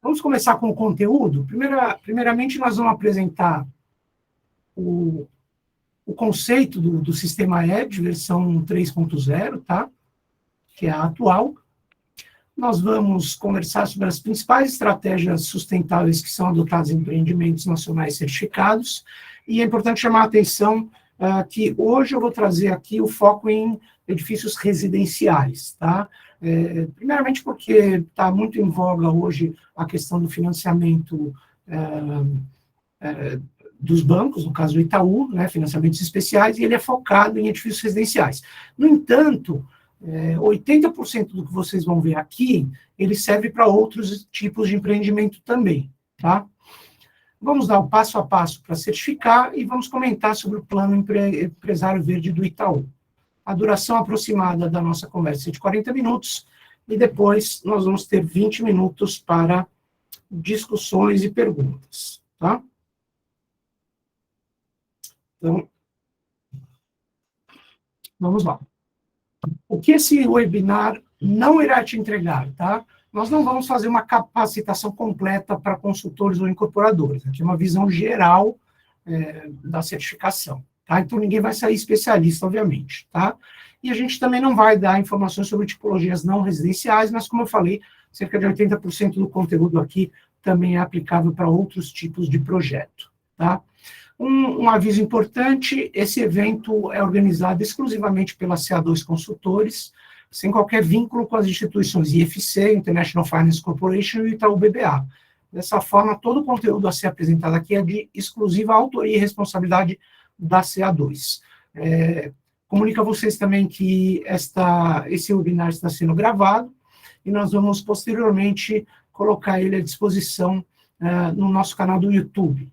Vamos começar com o conteúdo. Primeiramente, nós vamos apresentar o conceito do sistema EDGE, versão 3.0, tá? Que é a atual. Nós vamos conversar sobre as principais estratégias sustentáveis que são adotadas em empreendimentos nacionais certificados, e é importante chamar a atenção que hoje eu vou trazer aqui o foco em edifícios residenciais, tá? Primeiramente porque está muito em voga hoje a questão do financiamento dos bancos, no caso do Itaú, né, financiamentos especiais, e ele é focado em edifícios residenciais. No entanto, 80% do que vocês vão ver aqui, ele serve para outros tipos de empreendimento também, tá? Vamos dar o passo a passo para certificar e vamos comentar sobre o plano empresário verde do Itaú. A duração aproximada da nossa conversa é de 40 minutos e depois nós vamos ter 20 minutos para discussões e perguntas, tá? Então, vamos lá. O que esse webinar não irá te entregar, tá? Nós não vamos fazer uma capacitação completa para consultores ou incorporadores. Aqui é uma visão geral da certificação, tá? Então, ninguém vai sair especialista, obviamente, tá? E a gente também não vai dar informações sobre tipologias não residenciais, mas, como eu falei, cerca de 80% do conteúdo aqui também é aplicável para outros tipos de projeto, tá? Um aviso importante, esse evento é organizado exclusivamente pela CA2 Consultores, sem qualquer vínculo com as instituições IFC, International Finance Corporation e Itaú BBA. Dessa forma, todo o conteúdo a ser apresentado aqui é de exclusiva autoria e responsabilidade da CA2. Comunico a vocês também que esse webinar está sendo gravado e nós vamos posteriormente colocar ele à disposição no nosso canal do YouTube.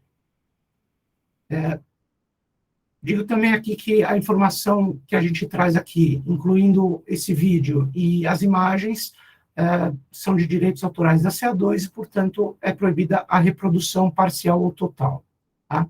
Digo também aqui que a informação que a gente traz aqui, incluindo esse vídeo e as imagens, são de direitos autorais da CA2 e, portanto, é proibida a reprodução parcial ou total, tá?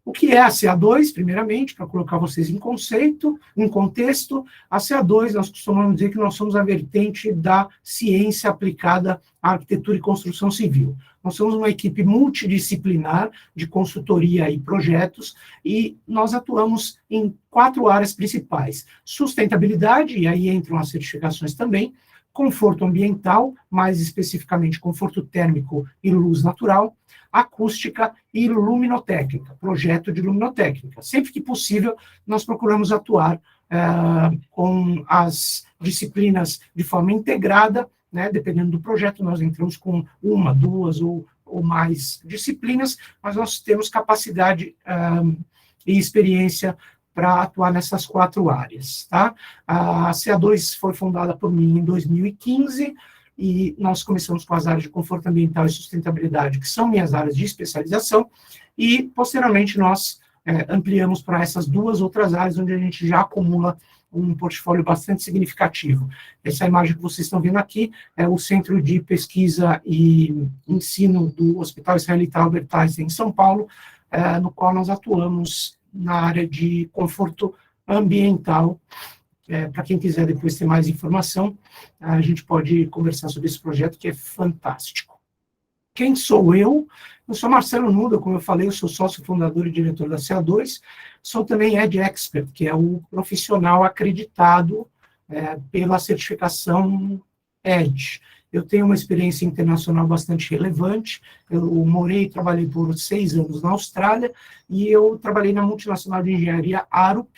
O que é a CA2, primeiramente, para colocar vocês em contexto, a CA2, nós costumamos dizer que nós somos a vertente da ciência aplicada à arquitetura e construção civil. Nós somos uma equipe multidisciplinar de consultoria e projetos, e nós atuamos em 4 áreas principais: sustentabilidade, e aí entram as certificações também, conforto ambiental, mais especificamente conforto térmico e luz natural, acústica e luminotécnica, projeto de luminotécnica. Sempre que possível, nós procuramos atuar com as disciplinas de forma integrada, né, dependendo do projeto, nós entramos com 1, 2 ou mais disciplinas, mas nós temos capacidade e experiência para atuar nessas 4 áreas, tá? A CA2 foi fundada por mim em 2015, e nós começamos com as áreas de conforto ambiental e sustentabilidade, que são minhas áreas de especialização, e, posteriormente, nós ampliamos para essas 2 outras áreas, onde a gente já acumula um portfólio bastante significativo. Essa imagem que vocês estão vendo aqui é o Centro de Pesquisa e Ensino do Hospital Israelita Albert Einstein, em São Paulo, no qual nós atuamos na área de conforto ambiental. Para quem quiser depois ter mais informação, a gente pode conversar sobre esse projeto, que é fantástico. Quem sou eu? Eu sou Marcelo Nuda, como eu falei, eu sou sócio fundador e diretor da CA2, sou também EDGE Expert, que é o profissional acreditado pela certificação EDGE. Eu tenho uma experiência internacional bastante relevante, eu morei e trabalhei por 6 anos na Austrália, e eu trabalhei na multinacional de engenharia Arup,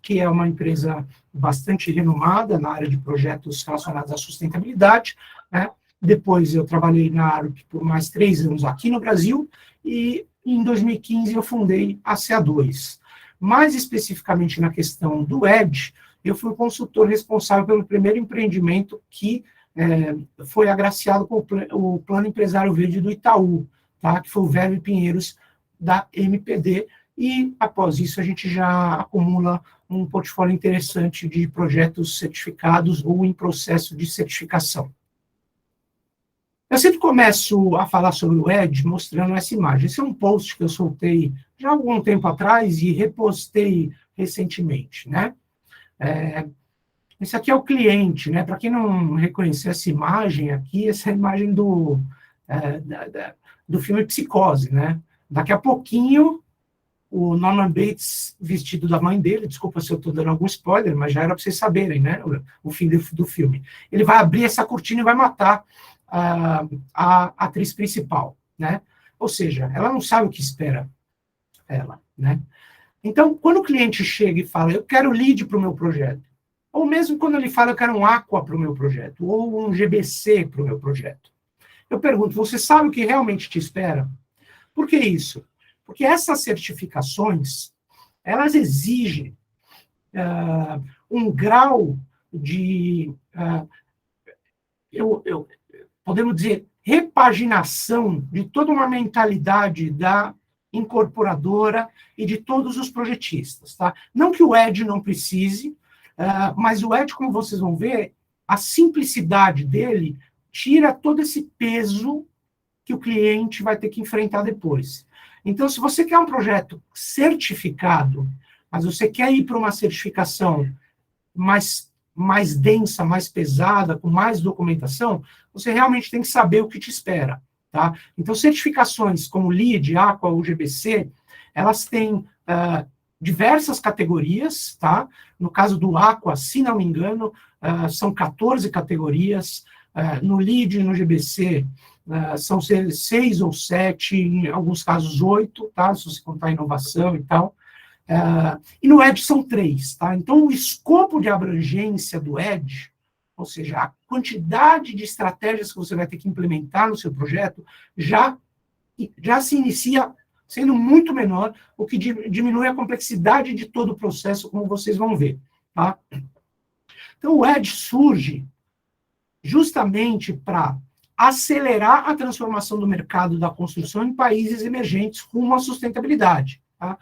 que é uma empresa bastante renomada na área de projetos relacionados à sustentabilidade, né? Depois eu trabalhei na Arup por mais 3 anos aqui no Brasil, e em 2015 eu fundei a CA2. Mais especificamente na questão do EDGE, eu fui o consultor responsável pelo primeiro empreendimento que foi agraciado com o Plano Empresário Verde do Itaú, tá? Que foi o Verve Pinheiros da MPD, e após isso a gente já acumula um portfólio interessante de projetos certificados ou em processo de certificação. Eu sempre começo a falar sobre o EDGE mostrando essa imagem. Esse é um post que eu soltei já há algum tempo atrás e repostei recentemente, né? Esse aqui é o cliente, né? Para quem não reconhecer essa imagem aqui, essa é a imagem do filme Psicose, né? Daqui a pouquinho, o Norman Bates vestido da mãe dele, desculpa se eu estou dando algum spoiler, mas já era para vocês saberem, né? O fim do filme. Ele vai abrir essa cortina e vai matar a atriz principal, né? Ou seja, ela não sabe o que espera ela, né? Então, quando o cliente chega e fala, eu quero lead para o meu projeto, ou mesmo quando ele fala, eu quero um Aqua para o meu projeto, ou um GBC para o meu projeto, eu pergunto, você sabe o que realmente te espera? Por que isso? Porque essas certificações, elas exigem um grau de, podemos dizer, repaginação de toda uma mentalidade da incorporadora e de todos os projetistas. Tá? Não que o ED não precise, mas o ED, como vocês vão ver, a simplicidade dele tira todo esse peso que o cliente vai ter que enfrentar depois. Então, se você quer um projeto certificado, mas você quer ir para uma certificação mais densa, mais pesada, com mais documentação, você realmente tem que saber o que te espera. Tá? Então, certificações como LEED, Aqua ou GBC, elas têm diversas categorias. Tá? No caso do Aqua, se não me engano, são 14 categorias. No LEED e no GBC, são 6 ou 7, em alguns casos 8, tá? Se você contar inovação e tal. E no ED são 3, tá? Então, o escopo de abrangência do ED, ou seja, a quantidade de estratégias que você vai ter que implementar no seu projeto, já se inicia sendo muito menor, o que diminui a complexidade de todo o processo, como vocês vão ver, tá? Então, o ED surge justamente para acelerar a transformação do mercado da construção em países emergentes rumo à sustentabilidade. Tá?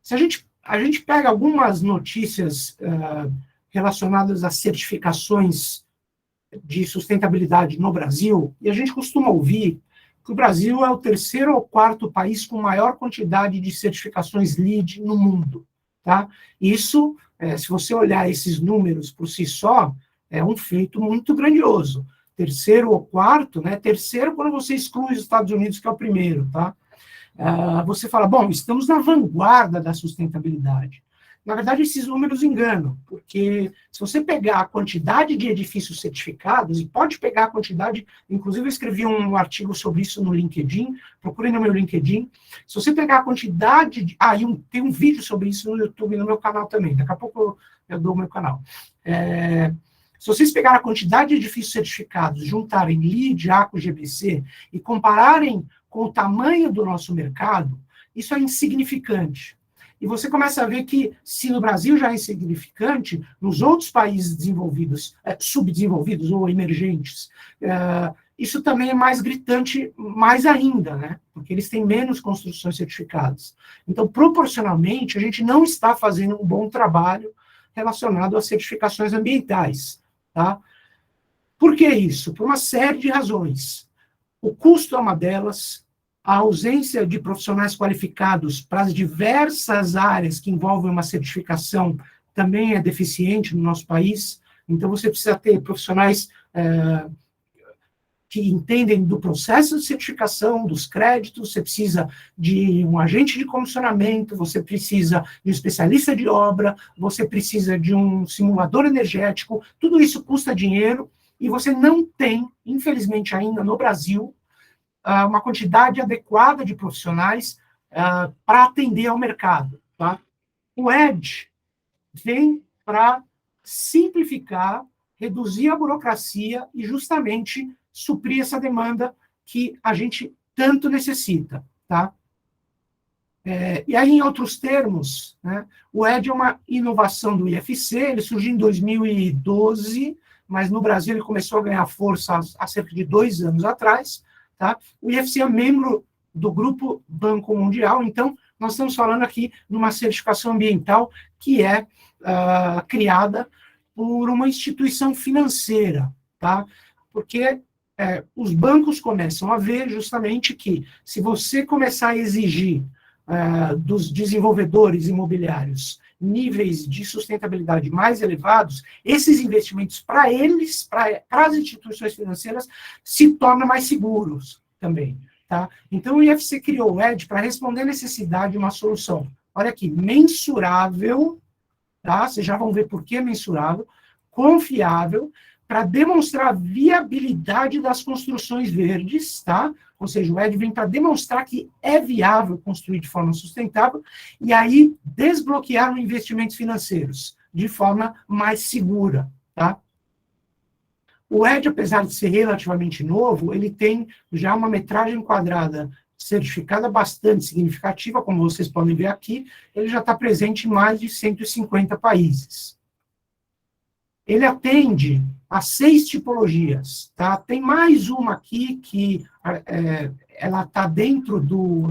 Se a gente pega algumas notícias relacionadas a certificações de sustentabilidade no Brasil, e a gente costuma ouvir que o Brasil é o 3º ou 4º país com maior quantidade de certificações LEED no mundo. Tá? Isso, se você olhar esses números por si só, é um feito muito grandioso. 3º ou 4º, né? 3º quando você exclui os Estados Unidos, que é o 1º, tá? Você fala, bom, estamos na vanguarda da sustentabilidade. Na verdade, esses números enganam, porque se você pegar a quantidade de edifícios certificados, e pode pegar a quantidade, inclusive eu escrevi um artigo sobre isso no LinkedIn, procurem no meu LinkedIn, se você pegar a quantidade tem um vídeo sobre isso no YouTube, no meu canal também, daqui a pouco eu dou o meu canal. Se vocês pegarem a quantidade de edifícios certificados, juntarem LEED, Aqua, GBC e compararem com o tamanho do nosso mercado, isso é insignificante. E você começa a ver que, se no Brasil já é insignificante, nos outros países desenvolvidos, subdesenvolvidos ou emergentes, isso também é mais gritante, mais ainda, né? Porque eles têm menos construções certificadas. Então, proporcionalmente, a gente não está fazendo um bom trabalho relacionado às certificações ambientais. Tá? Por que isso? Por uma série de razões. O custo é uma delas, a ausência de profissionais qualificados para as diversas áreas que envolvem uma certificação também é deficiente no nosso país, então você precisa ter profissionais que entendem do processo de certificação, dos créditos, você precisa de um agente de comissionamento, você precisa de um especialista de obra, você precisa de um simulador energético, tudo isso custa dinheiro, e você não tem, infelizmente ainda no Brasil, uma quantidade adequada de profissionais para atender ao mercado. Tá? O ED vem para simplificar, reduzir a burocracia e justamente suprir essa demanda que a gente tanto necessita. Tá? E aí, em outros termos, né, o ED é uma inovação do IFC, ele surgiu em 2012, mas no Brasil ele começou a ganhar força há cerca de 2 anos atrás. Tá? O IFC é membro do Grupo Banco Mundial, então nós estamos falando aqui de uma certificação ambiental que é criada por uma instituição financeira, tá? Porque os bancos começam a ver justamente que, se você começar a exigir dos desenvolvedores imobiliários níveis de sustentabilidade mais elevados, esses investimentos para eles, para as instituições financeiras, se tornam mais seguros também. Tá? Então, o IFC criou o ED para responder à necessidade de uma solução, olha aqui, mensurável, tá? Vocês já vão ver por que mensurável, confiável, para demonstrar a viabilidade das construções verdes, tá? Ou seja, o ED vem para demonstrar que é viável construir de forma sustentável e aí desbloquear investimentos financeiros de forma mais segura, tá? O ED, apesar de ser relativamente novo, ele tem já uma metragem quadrada certificada bastante significativa, como vocês podem ver aqui, ele já está presente em mais de 150 países. Ele atende a 6 tipologias, tá? Tem mais uma aqui que ela está dentro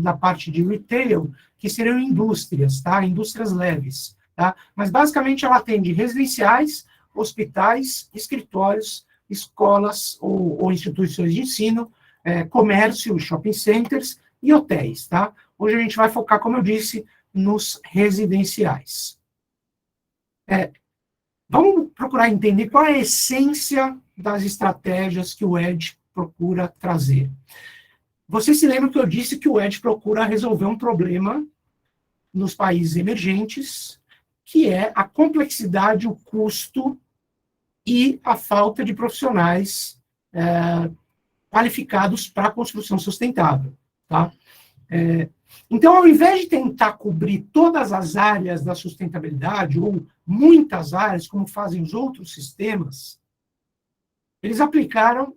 da parte de retail, que seriam indústrias, tá? Indústrias leves, tá? Mas basicamente ela atende residenciais, hospitais, escritórios, escolas ou instituições de ensino, comércio, shopping centers e hotéis, tá? Hoje a gente vai focar, como eu disse, nos residenciais. Vamos procurar entender qual é a essência das estratégias que o ED procura trazer. Vocês se lembram que eu disse que o ED procura resolver um problema nos países emergentes, que é a complexidade, o custo e a falta de profissionais qualificados para a construção sustentável. Tá? Então, ao invés de tentar cobrir todas as áreas da sustentabilidade, ou muitas áreas, como fazem os outros sistemas, eles aplicaram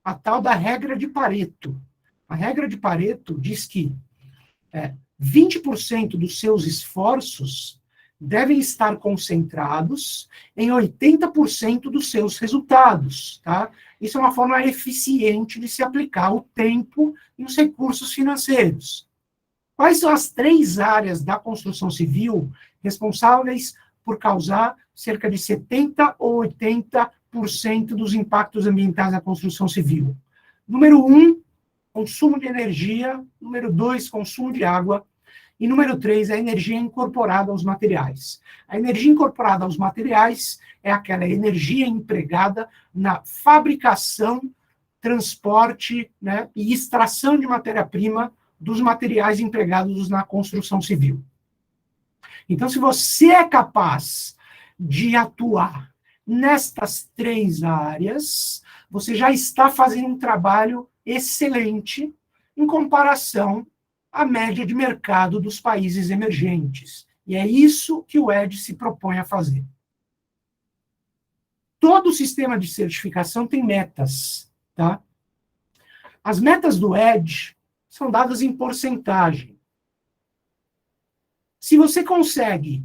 a tal da regra de Pareto. A regra de Pareto diz que 20% dos seus esforços devem estar concentrados em 80% dos seus resultados. Tá? Isso é uma forma eficiente de se aplicar o tempo e os recursos financeiros. Quais são as 3 áreas da construção civil responsáveis por causar cerca de 70% ou 80% dos impactos ambientais na construção civil? Número 1, consumo de energia. Número 2, consumo de água. E número 3, a energia incorporada aos materiais. A energia incorporada aos materiais é aquela energia empregada na fabricação, transporte, né, e extração de matéria-prima dos materiais empregados na construção civil. Então, se você é capaz de atuar nestas 3 áreas, você já está fazendo um trabalho excelente em comparação à média de mercado dos países emergentes. E é isso que o ED se propõe a fazer. Todo sistema de certificação tem metas, tá? As metas do ED são dadas em porcentagem. Se você consegue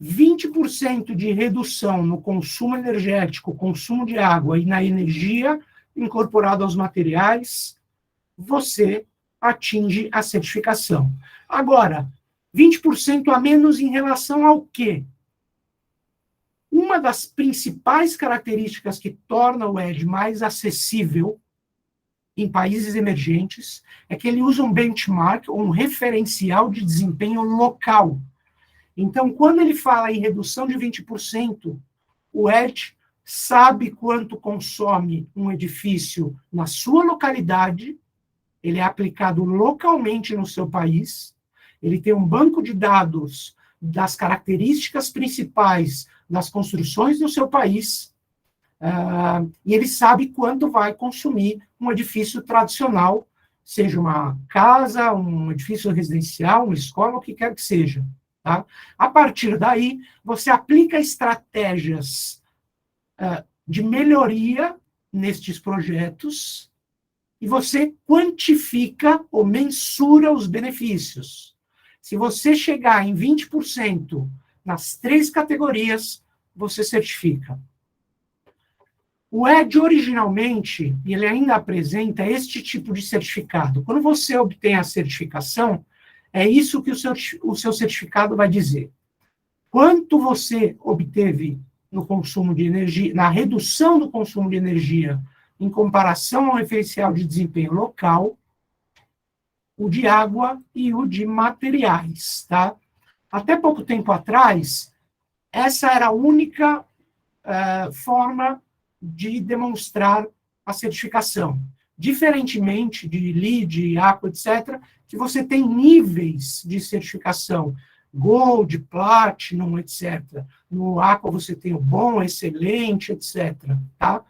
20% de redução no consumo energético, consumo de água e na energia incorporada aos materiais, você atinge a certificação. Agora, 20% a menos em relação ao quê? Uma das principais características que torna o ED mais acessível em países emergentes é que ele usa um benchmark, ou um referencial de desempenho local. Então, quando ele fala em redução de 20%, o ED sabe quanto consome um edifício na sua localidade, ele é aplicado localmente no seu país, ele tem um banco de dados das características principais das construções no seu país, e ele sabe quanto vai consumir um edifício tradicional, seja uma casa, um edifício residencial, uma escola, o que quer que seja. Tá? A partir daí, você aplica estratégias de melhoria nestes projetos e você quantifica ou mensura os benefícios. Se você chegar em 20% nas 3 categorias, você certifica. O ED, originalmente, ele ainda apresenta este tipo de certificado. Quando você obtém a certificação, é isso que o seu certificado vai dizer. Quanto você obteve no consumo de energia, na redução do consumo de energia, em comparação ao referencial de desempenho local, o de água e o de materiais, tá? Até pouco tempo atrás, essa era a única forma de demonstrar a certificação. Diferentemente de LEED, Aqua, etc., que você tem níveis de certificação, Gold, Platinum, etc. No Aqua você tem o bom, excelente, etc. Tá?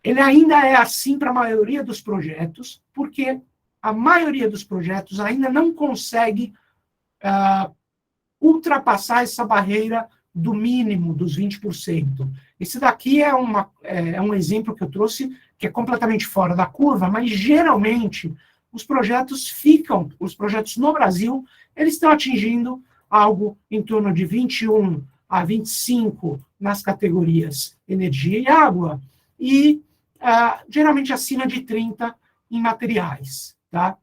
Ele ainda é assim para a maioria dos projetos, porque a maioria dos projetos ainda não consegue ultrapassar essa barreira do mínimo, dos 20%. Esse daqui é um exemplo que eu trouxe, que é completamente fora da curva, mas geralmente os projetos no Brasil, eles estão atingindo algo em torno de 21 a 25 nas categorias energia e água, e geralmente acima de 30 em materiais. Tá?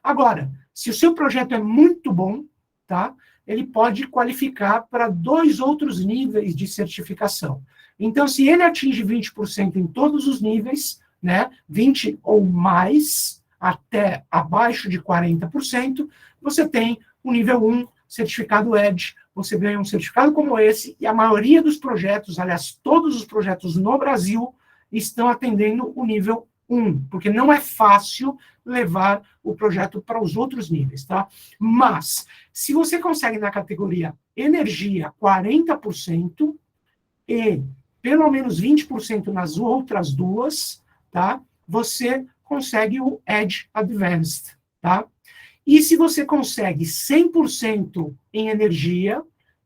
Agora, se o seu projeto é muito bom, tá? Ele pode qualificar para 2 outros níveis de certificação. Então, se ele atinge 20% em todos os níveis, né, 20 ou mais, até abaixo de 40%, você tem o nível 1, certificado EDGE, você ganha um certificado como esse, e a maioria dos projetos, aliás, todos os projetos no Brasil, estão atendendo o nível 1, porque não é fácil levar o projeto para os outros níveis, tá? Mas, se você consegue na categoria energia 40% e pelo menos 20% nas outras duas, tá? Você consegue o EDGE Advanced, tá? E se você consegue 100% em energia,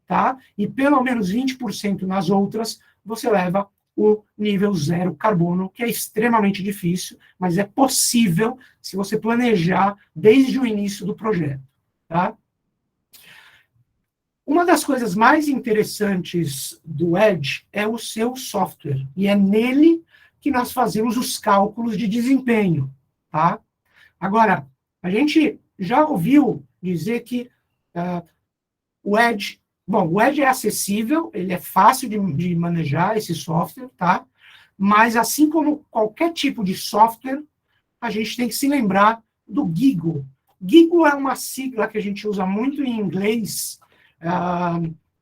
tá? E pelo menos 20% nas outras, você leva o nível 0 carbono, que é extremamente difícil, mas é possível se você planejar desde o início do projeto. Tá? Uma das coisas mais interessantes do Edge é o seu software, e é nele que nós fazemos os cálculos de desempenho. Tá? Agora, a gente já ouviu dizer que o Edge... Bom, o Edge é acessível, ele é fácil de manejar, esse software, tá? Mas, assim como qualquer tipo de software, a gente tem que se lembrar do GIGO. GIGO é uma sigla que a gente usa muito em inglês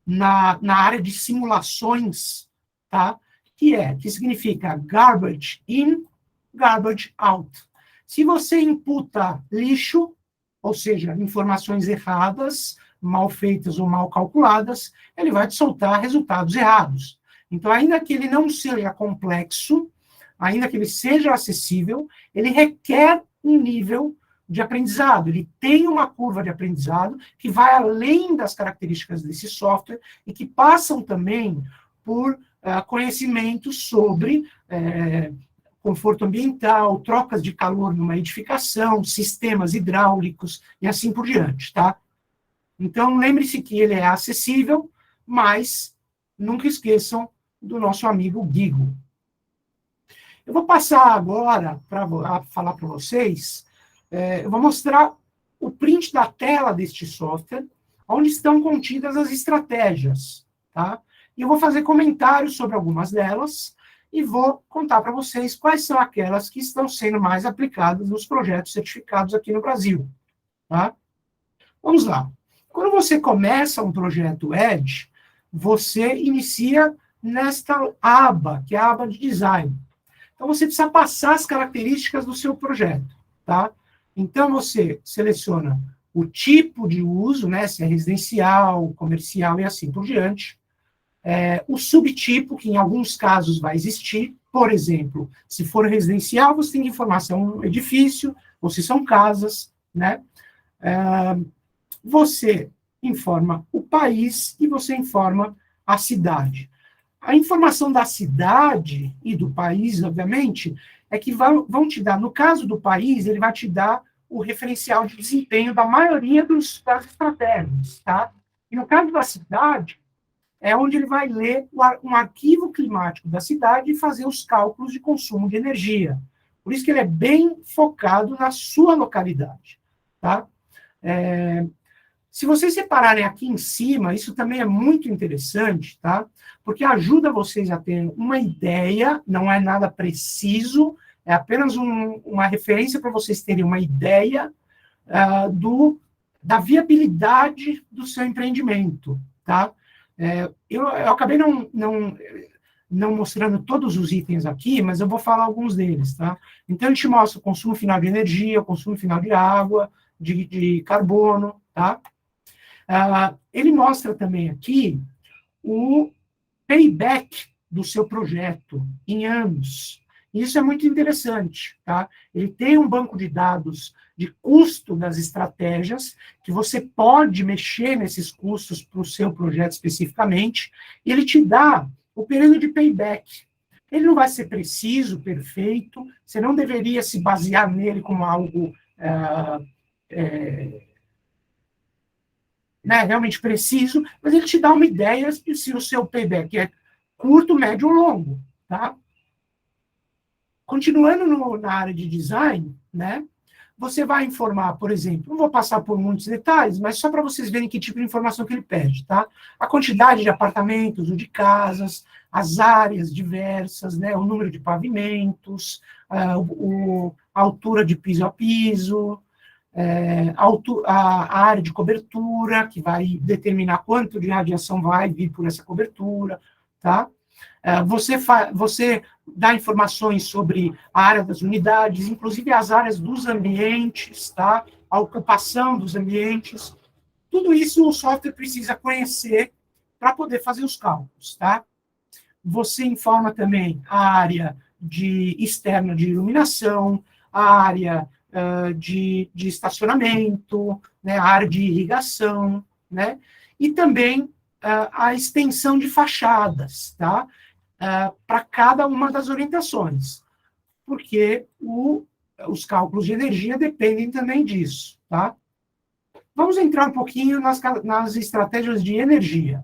na área de simulações, tá? Que significa garbage in, garbage out. Se você imputa lixo, ou seja, informações erradas, mal feitas ou mal calculadas, ele vai te soltar resultados errados. Então, ainda que ele não seja complexo, ainda que ele seja acessível, ele requer um nível de aprendizado. Ele tem uma curva de aprendizado que vai além das características desse software e que passam também por conhecimentos sobre conforto ambiental, trocas de calor numa edificação, sistemas hidráulicos e assim por diante, tá? Então, lembre-se que ele é acessível, mas nunca esqueçam do nosso amigo GIGO. Eu vou passar agora para falar para vocês, eu vou mostrar o print da tela deste software, onde estão contidas as estratégias. Tá? E eu vou fazer comentários sobre algumas delas e vou contar para vocês quais são aquelas que estão sendo mais aplicadas nos projetos certificados aqui no Brasil. Tá? Vamos lá. Quando você começa um projeto Edge, você inicia nesta aba, que é a aba de design. Então, você precisa passar as características do seu projeto. Tá? Então, você seleciona o tipo de uso, né, se é residencial, comercial e assim por diante. O subtipo, que em alguns casos vai existir. Por exemplo, se for residencial, você tem que informar se é um edifício ou se são casas, né? Você informa o país e você informa a cidade. A informação da cidade e do país, obviamente, é que vão te dar, no caso do país, ele vai te dar o referencial de desempenho da maioria das estratégias, tá? E no caso da cidade, é onde ele vai ler um arquivo climático da cidade e fazer os cálculos de consumo de energia. Por isso que ele é bem focado na sua localidade, tá? Se vocês separarem aqui em cima, isso também é muito interessante, tá? Porque ajuda vocês a ter uma ideia, não é nada preciso, é apenas uma referência para vocês terem uma ideia da viabilidade do seu empreendimento, tá? Eu acabei não mostrando todos os itens aqui, mas eu vou falar alguns deles, tá? Então, ele te mostra o consumo final de energia, o consumo final de água, de carbono, tá? Ele mostra também aqui o payback do seu projeto em anos. Isso é muito interessante, tá? Ele tem um banco de dados de custo das estratégias, que você pode mexer nesses custos para o seu projeto especificamente, e ele te dá o período de payback. Ele não vai ser preciso, perfeito, você não deveria se basear nele como algo realmente preciso, mas ele te dá uma ideia de se o seu payback é curto, médio ou longo, tá? Continuando na área de design, né, você vai informar, por exemplo, não vou passar por muitos detalhes, mas só para vocês verem que tipo de informação que ele pede, tá? A quantidade de apartamentos ou de casas, as áreas diversas, né, o número de pavimentos, a altura de piso a piso, a área de cobertura, que vai determinar quanto de radiação vai vir por essa cobertura, tá? Você dá informações sobre a área das unidades, inclusive as áreas dos ambientes, tá? A ocupação dos ambientes. Tudo isso o software precisa conhecer para poder fazer os cálculos, tá? Você informa também a área externa de iluminação, a área de estacionamento, né? A área de irrigação, né? E também a extensão de fachadas, tá? Para cada uma das orientações, porque os cálculos de energia dependem também disso, tá? Vamos entrar um pouquinho nas estratégias de energia.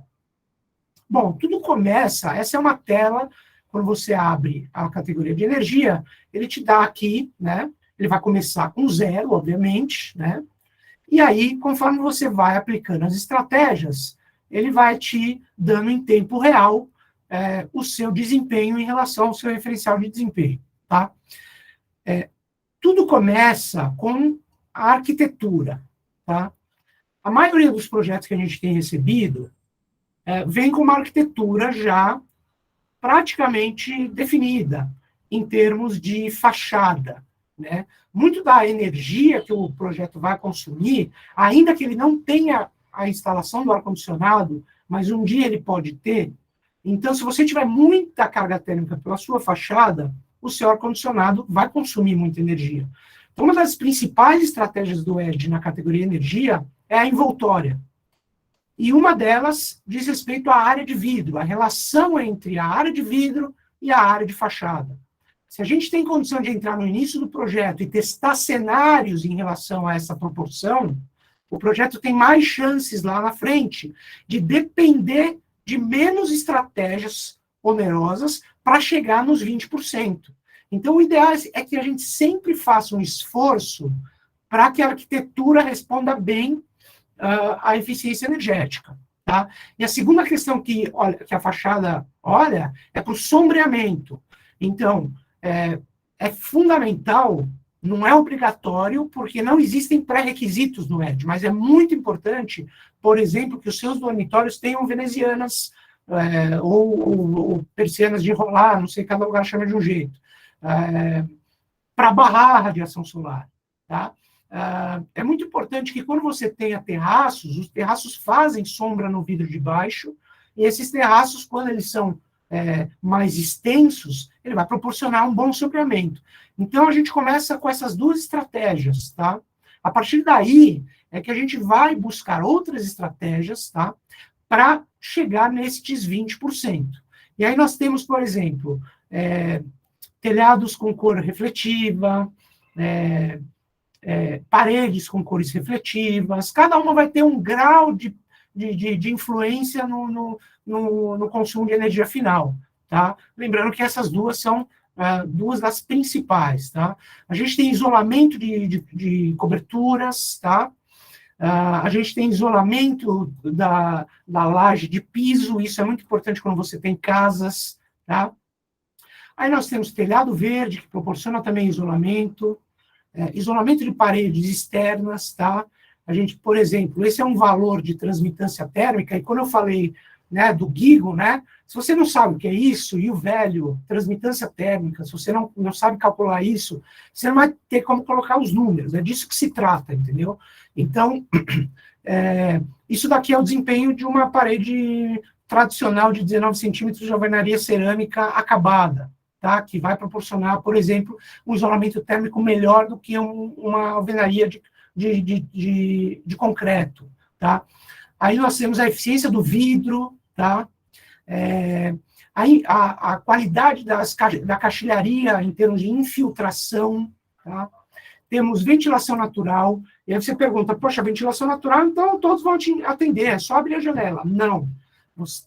Bom, tudo começa, essa é uma tela, quando você abre a categoria de energia, ele te dá aqui, né? Ele vai começar com 0, obviamente, né? E aí, conforme você vai aplicando as estratégias, ele vai te dando em tempo real o seu desempenho em relação ao seu referencial de desempenho, tá? Tudo começa com a arquitetura, tá? A maioria dos projetos que a gente tem recebido vem com uma arquitetura já praticamente definida, em termos de fachada, né? Muito da energia que o projeto vai consumir, ainda que ele não tenha a instalação do ar-condicionado, mas um dia ele pode ter. Então, se você tiver muita carga térmica pela sua fachada, o seu ar-condicionado vai consumir muita energia. Então, uma das principais estratégias do Edge na categoria energia é a envoltória. E uma delas diz respeito à área de vidro, a relação entre a área de vidro e a área de fachada. Se a gente tem condição de entrar no início do projeto e testar cenários em relação a essa proporção, o projeto tem mais chances lá na frente de depender de menos estratégias onerosas para chegar nos 20%. Então, o ideal é que a gente sempre faça um esforço para que a arquitetura responda bem à eficiência energética. Tá? E a segunda questão que a fachada olha é para o sombreamento. Então, é fundamental, não é obrigatório, porque não existem pré-requisitos no Edge, mas é muito importante, por exemplo, que os seus dormitórios tenham venezianas ou persianas de enrolar, não sei, cada lugar chama de um jeito, para barrar a radiação solar. Tá? É muito importante que quando você tenha terraços, os terraços fazem sombra no vidro de baixo, e esses terraços, quando eles são mais extensos, ele vai proporcionar um bom sombreamento. Então, a gente começa com essas duas estratégias, tá? A partir daí, é que a gente vai buscar outras estratégias, tá? Para chegar nesses 20%. E aí nós temos, por exemplo, telhados com cor refletiva, paredes com cores refletivas, cada uma vai ter um grau de influência no consumo de energia final, tá? Lembrando que essas duas são duas das principais, tá? A gente tem isolamento de coberturas, tá? A gente tem isolamento da laje de piso, isso é muito importante quando você tem casas, tá? Aí nós temos telhado verde, que proporciona também isolamento, isolamento de paredes externas, tá? a gente, por exemplo, esse é um valor de transmitância térmica, e quando eu falei, né, do GIGO, né, se você não sabe o que é isso, e o velho, transmitância térmica, se você não sabe calcular isso, você não vai ter como colocar os números, é disso que se trata, entendeu? Então, isso daqui é o desempenho de uma parede tradicional de 19 centímetros de alvenaria cerâmica acabada, tá? Que vai proporcionar, por exemplo, um isolamento térmico melhor do que uma alvenaria de concreto, tá? Aí nós temos a eficiência do vidro, tá? Aí a qualidade da caixilharia em termos de infiltração, tá? Temos ventilação natural, e aí você pergunta, poxa, ventilação natural, então todos vão te atender, é só abrir a janela. Não.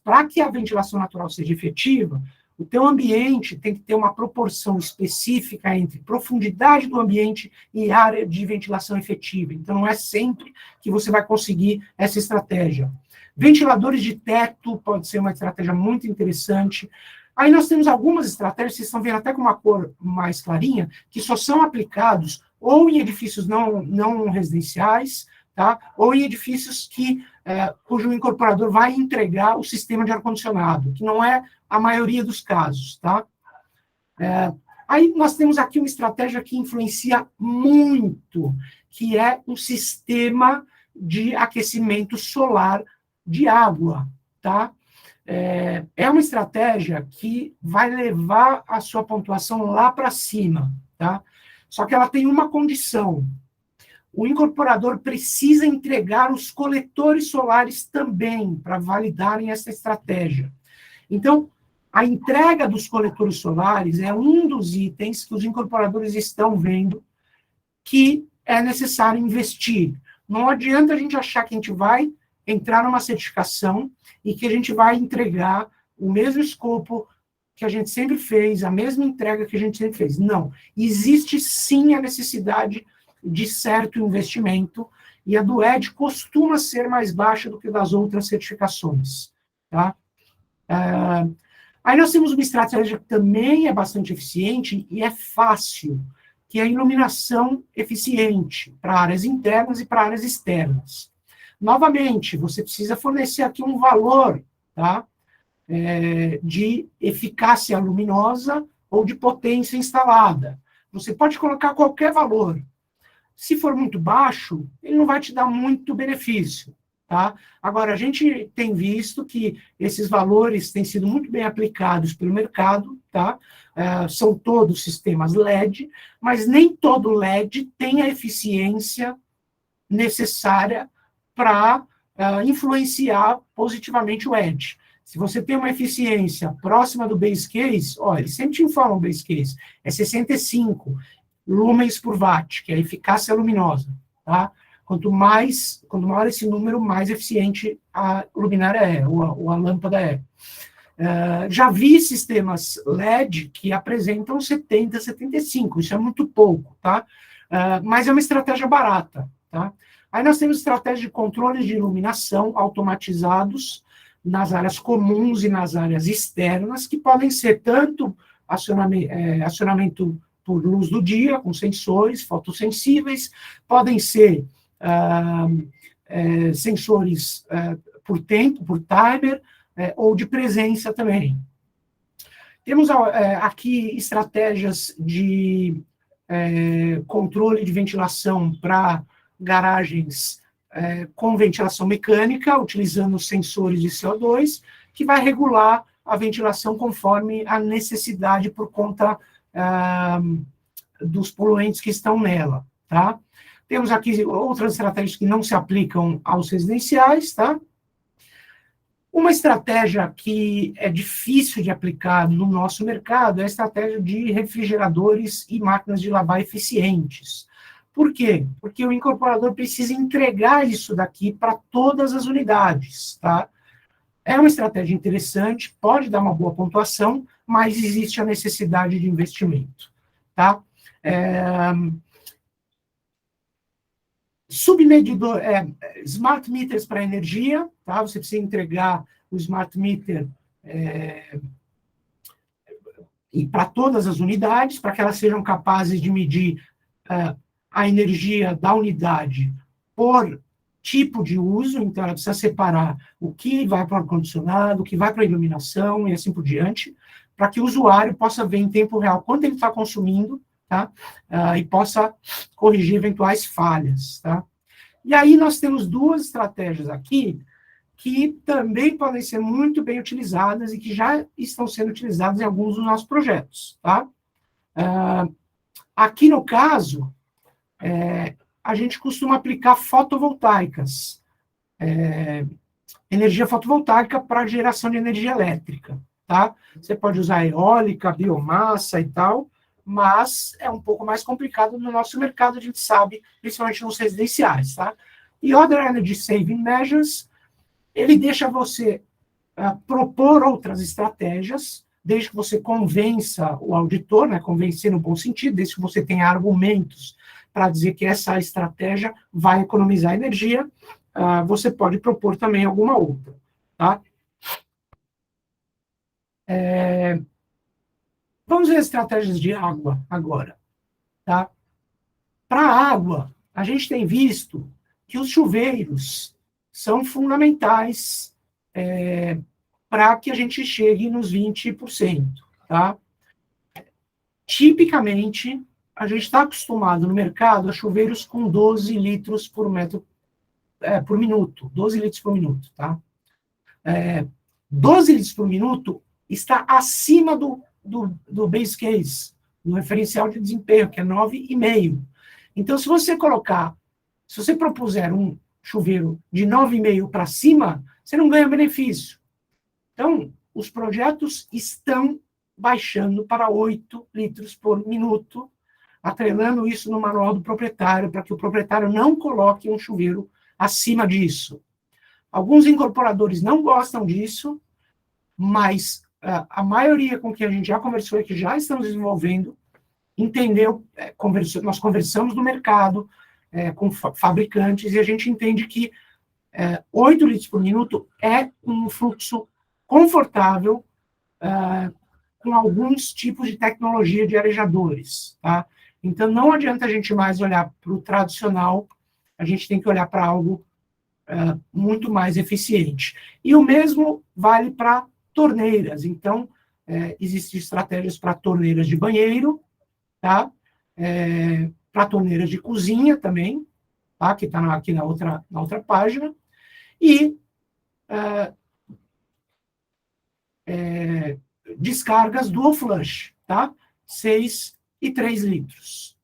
Para que a ventilação natural seja efetiva, o teu ambiente tem que ter uma proporção específica entre profundidade do ambiente e área de ventilação efetiva. Então, não é sempre que você vai conseguir essa estratégia. Ventiladores de teto pode ser uma estratégia muito interessante. Aí nós temos algumas estratégias, vocês estão vendo até com uma cor mais clarinha, que só são aplicados ou em edifícios não residenciais, tá? Ou em edifícios cujo incorporador vai entregar o sistema de ar-condicionado, que não é a maioria dos casos, tá? Aí nós temos aqui uma estratégia que influencia muito, que é um sistema de aquecimento solar de água, tá? É uma estratégia que vai levar a sua pontuação lá para cima, tá? Só que ela tem uma condição. O incorporador precisa entregar os coletores solares também para validarem essa estratégia. Então, a entrega dos coletores solares é um dos itens que os incorporadores estão vendo que é necessário investir. Não adianta a gente achar que a gente vai entrar numa certificação e que a gente vai entregar o mesmo escopo que a gente sempre fez, a mesma entrega que a gente sempre fez. Não. Existe sim a necessidade de certo investimento, e a do ED costuma ser mais baixa do que das outras certificações. Tá? Aí nós temos uma estratégia que também é bastante eficiente e é fácil, que é a iluminação eficiente para áreas internas e para áreas externas. Novamente, você precisa fornecer aqui um valor, tá? De eficácia luminosa ou de potência instalada. Você pode colocar qualquer valor. Se for muito baixo, ele não vai te dar muito benefício. Tá? Agora, a gente tem visto que esses valores têm sido muito bem aplicados pelo mercado, tá? São todos sistemas LED, mas nem todo LED tem a eficiência necessária para influenciar positivamente o edge. Se você tem uma eficiência próxima do base case, olha, eles sempre te informam o base case, é 65 lumens por watt, que é a eficácia luminosa, tá? Quanto maior esse número, mais eficiente a luminária é, ou a lâmpada é. Já vi sistemas LED que apresentam 70, 75, isso é muito pouco, tá? Mas é uma estratégia barata, tá? Aí nós temos estratégias de controle de iluminação automatizados nas áreas comuns e nas áreas externas, que podem ser tanto acionamento por luz do dia, com sensores fotossensíveis, podem ser sensores por tempo, por timer, ou de presença também. Temos aqui estratégias de controle de ventilação para garagens com ventilação mecânica, utilizando sensores de CO2, que vai regular a ventilação conforme a necessidade por conta dos poluentes que estão nela, tá? Temos aqui outras estratégias que não se aplicam aos residenciais, tá? Uma estratégia que é difícil de aplicar no nosso mercado é a estratégia de refrigeradores e máquinas de lavar eficientes. Por quê? Porque o incorporador precisa entregar isso daqui para todas as unidades, tá? É uma estratégia interessante, pode dar uma boa pontuação, mas existe a necessidade de investimento, tá? Submedidor, smart meters para energia, tá? Você precisa entregar o smart meter para todas as unidades, para que elas sejam capazes de medir a energia da unidade por tipo de uso, então ela precisa separar o que vai para o ar-condicionado, o que vai para a iluminação e assim por diante, para que o usuário possa ver em tempo real quanto ele está consumindo, tá? E possa corrigir eventuais falhas, tá? E aí nós temos duas estratégias aqui que também podem ser muito bem utilizadas e que já estão sendo utilizadas em alguns dos nossos projetos, tá? Aqui no caso, a gente costuma aplicar fotovoltaicas, energia fotovoltaica para geração de energia elétrica, tá? Você pode usar eólica, biomassa e tal, mas é um pouco mais complicado no nosso mercado, a gente sabe, principalmente nos residenciais, tá? E Other Energy Saving Measures, ele deixa você propor outras estratégias, desde que você convença o auditor, né, convencer no bom sentido, desde que você tenha argumentos para dizer que essa estratégia vai economizar energia, você pode propor também alguma outra. Tá? Vamos ver as estratégias de água agora. Tá? Para a água, a gente tem visto que os chuveiros são fundamentais para que a gente chegue nos 20%. Tá? Tipicamente, a gente está acostumado no mercado a chuveiros com 12 litros por metro por minuto, 12 litros por minuto, tá? 12 litros por minuto está acima do base case, do referencial de desempenho, que é 9,5. Então, se você propuser um chuveiro de 9,5 para cima, você não ganha benefício. Então, os projetos estão baixando para 8 litros por minuto, atrelando isso no manual do proprietário, para que o proprietário não coloque um chuveiro acima disso. Alguns incorporadores não gostam disso, mas a maioria com que a gente já conversou e que já estamos desenvolvendo, entendeu, nós conversamos no mercado com fabricantes e a gente entende que 8 litros por minuto é um fluxo confortável com alguns tipos de tecnologia de arejadores, tá? Então, não adianta a gente mais olhar para o tradicional, a gente tem que olhar para algo muito mais eficiente. E o mesmo vale para torneiras. Então, existem estratégias para torneiras de banheiro, tá? Para torneiras de cozinha também, tá? Que está aqui na outra página. E descargas dual flush, tá? 6 e 3 litros.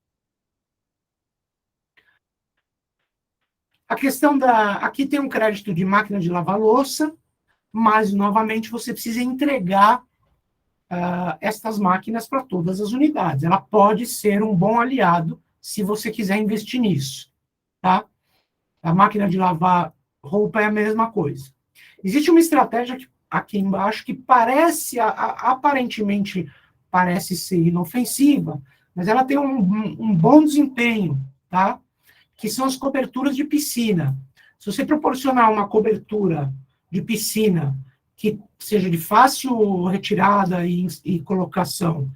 A questão aqui tem um crédito de máquina de lavar louça, mas, novamente, você precisa entregar estas máquinas para todas as unidades. Ela pode ser um bom aliado se você quiser investir nisso, tá? A máquina de lavar roupa é a mesma coisa. Existe uma estratégia aqui embaixo que aparentemente parece ser inofensiva, mas ela tem um bom desempenho, tá? Que são as coberturas de piscina. Se você proporcionar uma cobertura de piscina que seja de fácil retirada e colocação,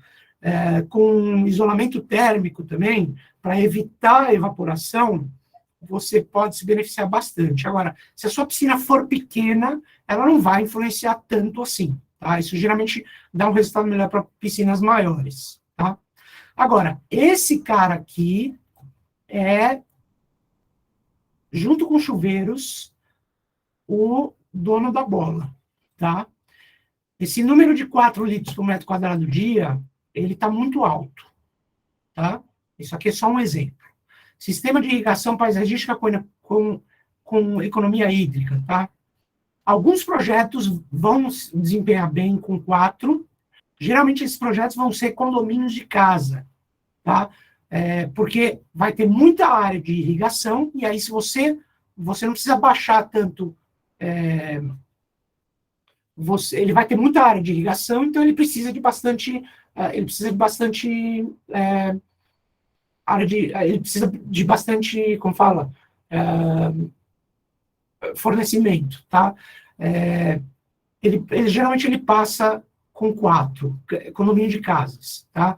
com isolamento térmico também, para evitar a evaporação, você pode se beneficiar bastante. Agora, se a sua piscina for pequena, ela não vai influenciar tanto assim. Tá? Isso geralmente dá um resultado melhor para piscinas maiores. Tá? Agora, esse cara aqui junto com chuveiros, o dono da bola. Tá? Esse número de 4 litros por metro quadrado dia, ele está muito alto. Tá? Isso aqui é só um exemplo. Sistema de irrigação paisagística com economia hídrica, tá? Alguns projetos vão desempenhar bem com 4. Geralmente, esses projetos vão ser condomínios de casa, tá? Porque vai ter muita área de irrigação, e aí, se você não precisa baixar tanto... ele vai ter muita área de irrigação, então ele precisa de bastante... ele precisa de bastante, como fala, fornecimento, tá? Geralmente ele passa com 4, condomínio de casas, tá?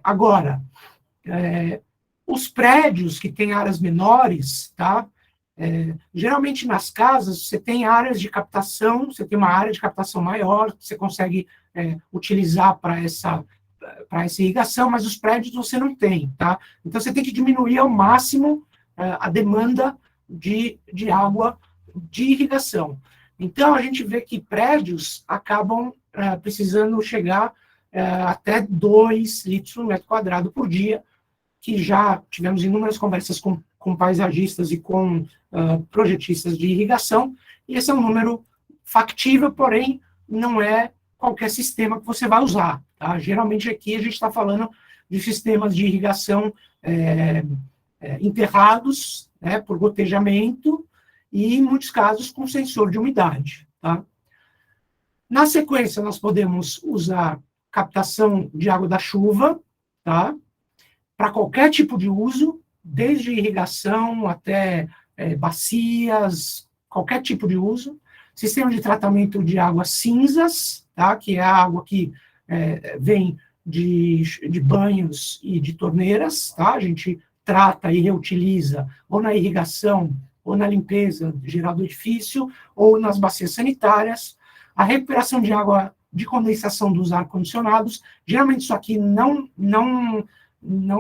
Agora, os prédios que têm áreas menores, tá? Geralmente nas casas você tem áreas de captação, você tem uma área de captação maior, que você consegue utilizar para essa irrigação, mas os prédios você não tem, tá? Então você tem que diminuir ao máximo a demanda de água de irrigação. Então a gente vê que prédios acabam precisando chegar até 2 litros por metro quadrado por dia, que já tivemos inúmeras conversas com paisagistas e com projetistas de irrigação, e esse é um número factível, porém não é qualquer sistema que você vai usar. Tá? Geralmente aqui a gente está falando de sistemas de irrigação enterrados, né, por gotejamento, e em muitos casos com sensor de umidade. Tá? Na sequência, nós podemos usar captação de água da chuva, tá? Para qualquer tipo de uso, desde irrigação até bacias, qualquer tipo de uso. Sistema de tratamento de águas cinzas, tá? Que é a água que vem de banhos e de torneiras, tá? A gente trata e reutiliza ou na irrigação, ou na limpeza geral do edifício, ou nas bacias sanitárias. A recuperação de água de condensação dos ar-condicionados, geralmente isso aqui não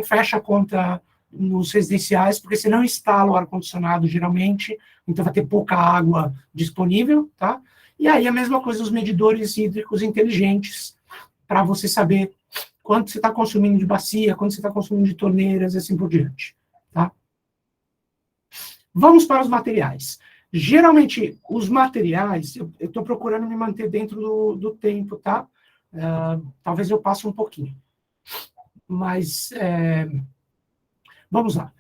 fecha a conta nos residenciais, porque você não instala o ar-condicionado, geralmente, então vai ter pouca água disponível, tá? E aí a mesma coisa, os medidores hídricos inteligentes, para você saber quanto você está consumindo de bacia, quanto você está consumindo de torneiras, e assim por diante, tá? Vamos para os materiais. Geralmente, os materiais, eu estou procurando me manter dentro do tempo, tá? Talvez eu passe um pouquinho. Mas, vamos lá.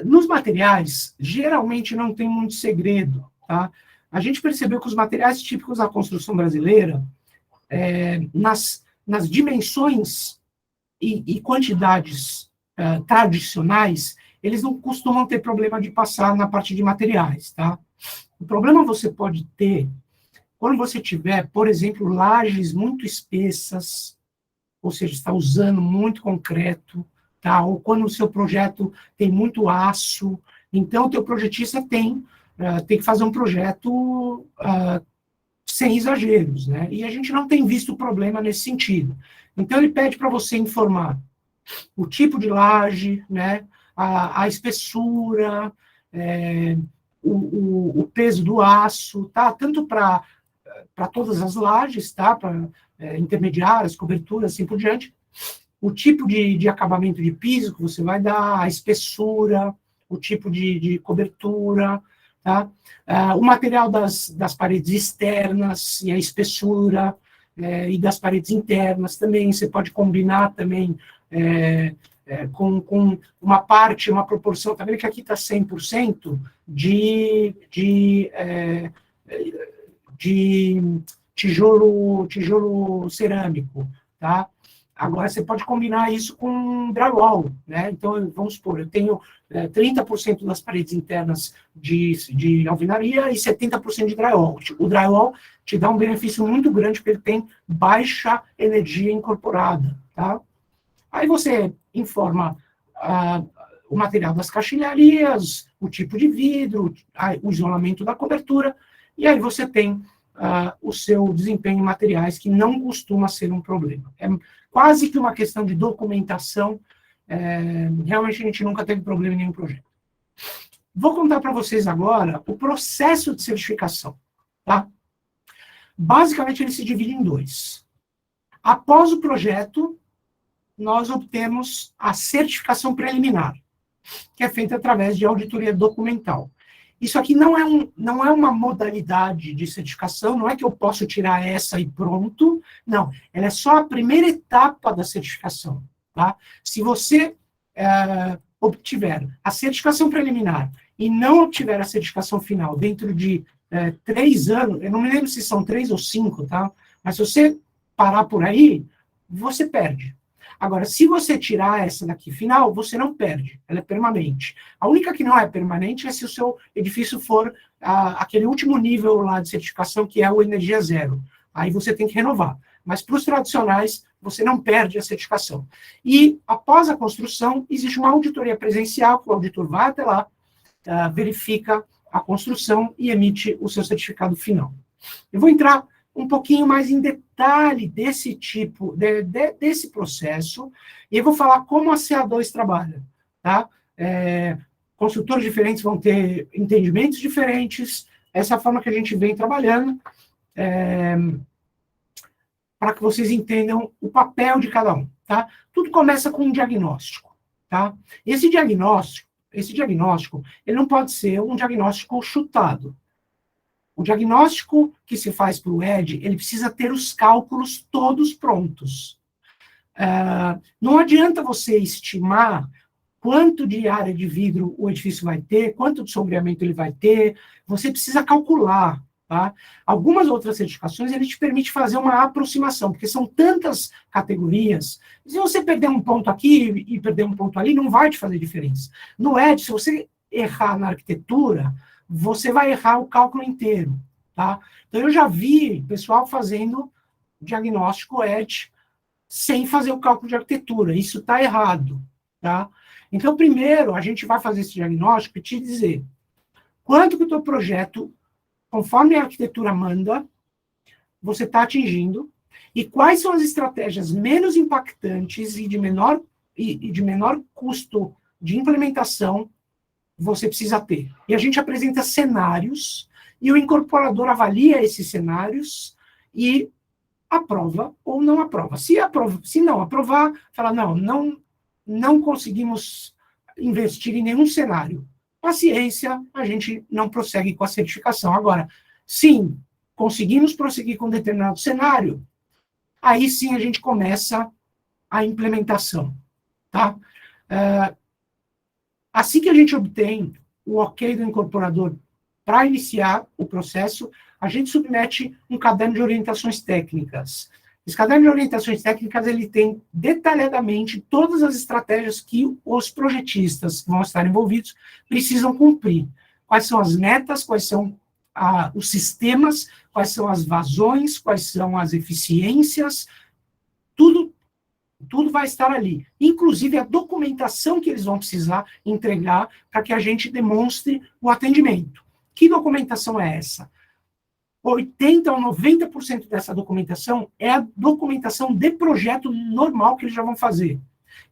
Nos materiais, geralmente não tem muito segredo, tá? A gente percebeu que os materiais típicos da construção brasileira, nas dimensões e quantidades tradicionais, eles não costumam ter problema de passar na parte de materiais, tá? O problema você pode ter quando você tiver, por exemplo, lajes muito espessas, ou seja, está usando muito concreto, tá? Ou quando o seu projeto tem muito aço, então o teu projetista tem que fazer um projeto sem exageros, né? E a gente não tem visto problema nesse sentido. Então ele pede para você informar o tipo de laje, né? A espessura, o peso do aço, tá? Tanto para todas as lajes, tá? Para intermediárias, coberturas, assim por diante. O tipo de acabamento de piso que você vai dar, a espessura, o tipo de cobertura, tá? O material das paredes externas e a espessura, e das paredes internas também, você pode combinar também com uma parte, uma proporção, tá vendo que aqui está 100% de tijolo cerâmico, tá? Agora, você pode combinar isso com drywall, né? Então, vamos supor, eu tenho 30% das paredes internas de alvenaria e 70% de drywall. O drywall te dá um benefício muito grande, porque ele tem baixa energia incorporada, tá? Aí você informa o material das caixilharias, o tipo de vidro, o isolamento da cobertura, e aí você tem o seu desempenho em materiais, que não costuma ser um problema. É quase que uma questão de documentação. Realmente a gente nunca teve problema em nenhum projeto. Vou contar para vocês agora o processo de certificação. Tá? Basicamente, ele se divide em 2. Após o projeto, nós obtemos a certificação preliminar, que é feita através de auditoria documental. Isso aqui não é uma modalidade de certificação, não é que eu posso tirar essa e pronto, não. Ela é só a primeira etapa da certificação. Tá? Se você obtiver a certificação preliminar e não obtiver a certificação final dentro de 3 anos, eu não me lembro se são 3 ou 5, tá? Mas se você parar por aí, você perde. Agora, se você tirar essa daqui final, você não perde, ela é permanente. A única que não é permanente é se o seu edifício for aquele último nível lá de certificação, que é o energia zero. Aí você tem que renovar. Mas para os tradicionais, você não perde a certificação. E, após a construção, existe uma auditoria presencial, que o auditor vai até lá, verifica a construção e emite o seu certificado final. Eu vou entrar um pouquinho mais em detalhe desse tipo, desse processo, e eu vou falar como a CA2 trabalha, tá? Consultores diferentes vão ter entendimentos diferentes, essa é a forma que a gente vem trabalhando, para que vocês entendam o papel de cada um, tá? Tudo começa com um diagnóstico, tá? Esse diagnóstico, ele não pode ser um diagnóstico chutado. O diagnóstico que se faz para o ED, ele precisa ter os cálculos todos prontos. Não adianta você estimar quanto de área de vidro o edifício vai ter, quanto de sombreamento ele vai ter, você precisa calcular, tá? Algumas outras certificações, ele te permite fazer uma aproximação, porque são tantas categorias, se você perder um ponto aqui e perder um ponto ali, não vai te fazer diferença. No ED, se você errar na arquitetura, você vai errar o cálculo inteiro, tá? Então, eu já vi pessoal fazendo diagnóstico ED sem fazer o cálculo de arquitetura. Isso está errado, tá? Então, primeiro, a gente vai fazer esse diagnóstico e te dizer quanto que o teu projeto, conforme a arquitetura manda, você está atingindo e quais são as estratégias menos impactantes e de menor custo de implementação você precisa ter. E a gente apresenta cenários e o incorporador avalia esses cenários e aprova ou não aprova. Se não aprovar, fala, não conseguimos investir em nenhum cenário. Paciência, a gente não prossegue com a certificação. Agora, sim, conseguimos prosseguir com determinado cenário, aí sim a gente começa a implementação, tá? Assim que a gente obtém o ok do incorporador para iniciar o processo, a gente submete um caderno de orientações técnicas. Esse caderno de orientações técnicas, ele tem detalhadamente todas as estratégias que os projetistas que vão estar envolvidos precisam cumprir. Quais são as metas, quais são os sistemas, quais são as vazões, quais são as eficiências, tudo vai estar ali. Inclusive a documentação que eles vão precisar entregar para que a gente demonstre o atendimento. Que documentação é essa? 80% ou 90% dessa documentação é a documentação de projeto normal que eles já vão fazer.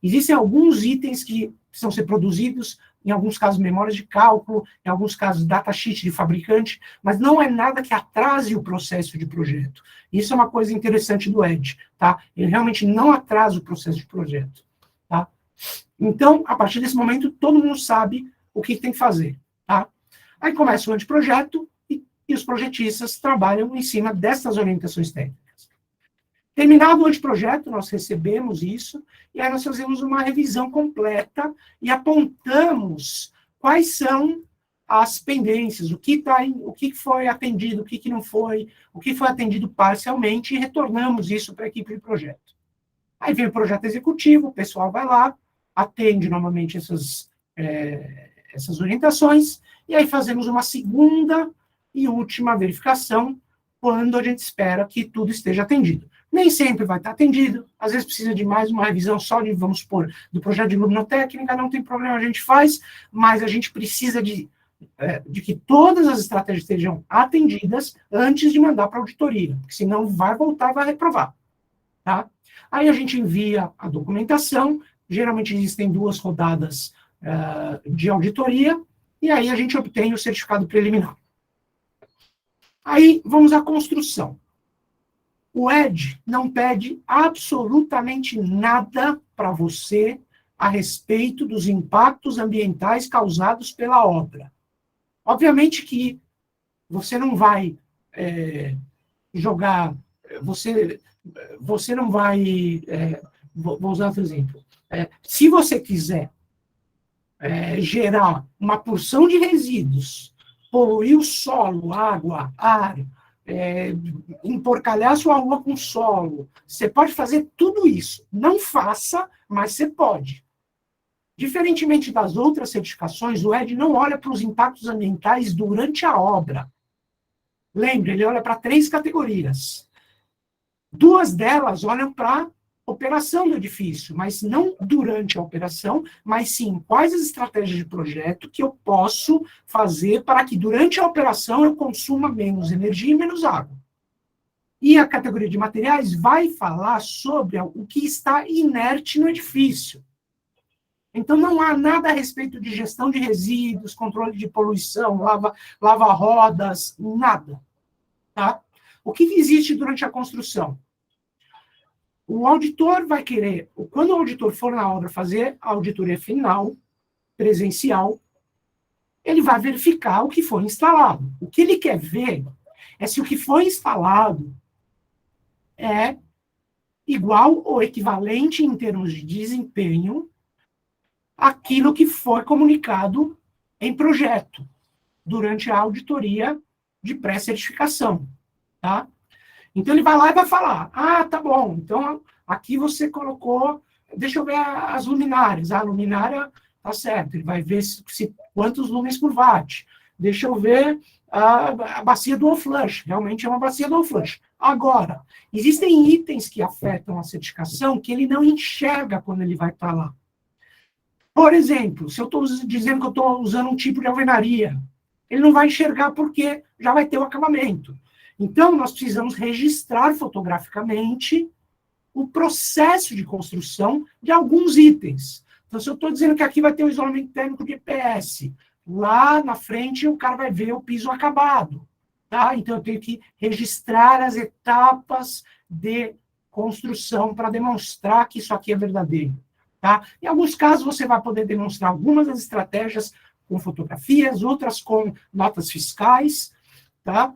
Existem alguns itens que precisam ser produzidos, em alguns casos memórias de cálculo, em alguns casos datasheet de fabricante, mas não é nada que atrase o processo de projeto. Isso é uma coisa interessante do ED, tá? Ele realmente não atrasa o processo de projeto, tá? Então, a partir desse momento, todo mundo sabe o que tem que fazer, tá? Aí começa o anteprojeto, e os projetistas trabalham em cima dessas orientações técnicas. Terminado o anteprojeto, nós recebemos isso, e aí nós fazemos uma revisão completa e apontamos quais são as pendências, o que foi atendido, o que não foi, o que foi atendido parcialmente, e retornamos isso para a equipe de projeto. Aí vem o projeto executivo, o pessoal vai lá, atende normalmente essas orientações, e aí fazemos uma segunda e última verificação, quando a gente espera que tudo esteja atendido. Nem sempre vai estar atendido, às vezes precisa de mais uma revisão só de, vamos supor, do projeto de luminotécnica, não tem problema, a gente faz, mas a gente precisa de que todas as estratégias estejam atendidas antes de mandar para a auditoria, porque senão vai voltar e vai reprovar. Tá? Aí a gente envia a documentação, geralmente existem 2 rodadas de auditoria, e aí a gente obtém o certificado preliminar. Aí, vamos à construção. O ED não pede absolutamente nada para você a respeito dos impactos ambientais causados pela obra. Obviamente que você não vai jogar, você não vai, vou usar outro exemplo, se você quiser gerar uma porção de resíduos, poluir o solo, água, ar, emporcalhar sua rua com solo. Você pode fazer tudo isso. Não faça, mas você pode. Diferentemente das outras certificações, o ED não olha para os impactos ambientais durante a obra. Lembre, ele olha para 3 categorias. 2 delas olham para operação do edifício, mas não durante a operação, mas sim quais as estratégias de projeto que eu posso fazer para que durante a operação eu consuma menos energia e menos água. E a categoria de materiais vai falar sobre o que está inerte no edifício. Então, não há nada a respeito de gestão de resíduos, controle de poluição, lava-rodas, nada. Tá? O que existe durante a construção? O auditor vai querer, quando o auditor for na obra fazer a auditoria final, presencial, ele vai verificar o que foi instalado. O que ele quer ver é se o que foi instalado é igual ou equivalente em termos de desempenho àquilo que foi comunicado em projeto durante a auditoria de pré-certificação, tá? Então, ele vai lá e vai falar, tá bom, então aqui você colocou, deixa eu ver as luminárias, a luminária tá certo, ele vai ver quantos lumens por watt, deixa eu ver a bacia dual flush, realmente é uma bacia dual flush. Agora, existem itens que afetam a certificação que ele não enxerga quando ele vai para lá. Por exemplo, se eu estou dizendo que eu estou usando um tipo de alvenaria, ele não vai enxergar porque já vai ter o acabamento. Então, nós precisamos registrar fotograficamente o processo de construção de alguns itens. Então, se eu estou dizendo que aqui vai ter um isolamento térmico de EPS, lá na frente o cara vai ver o piso acabado. Tá? Então, eu tenho que registrar as etapas de construção para demonstrar que isso aqui é verdadeiro. Tá? Em alguns casos, você vai poder demonstrar algumas das estratégias com fotografias, outras com notas fiscais, tá?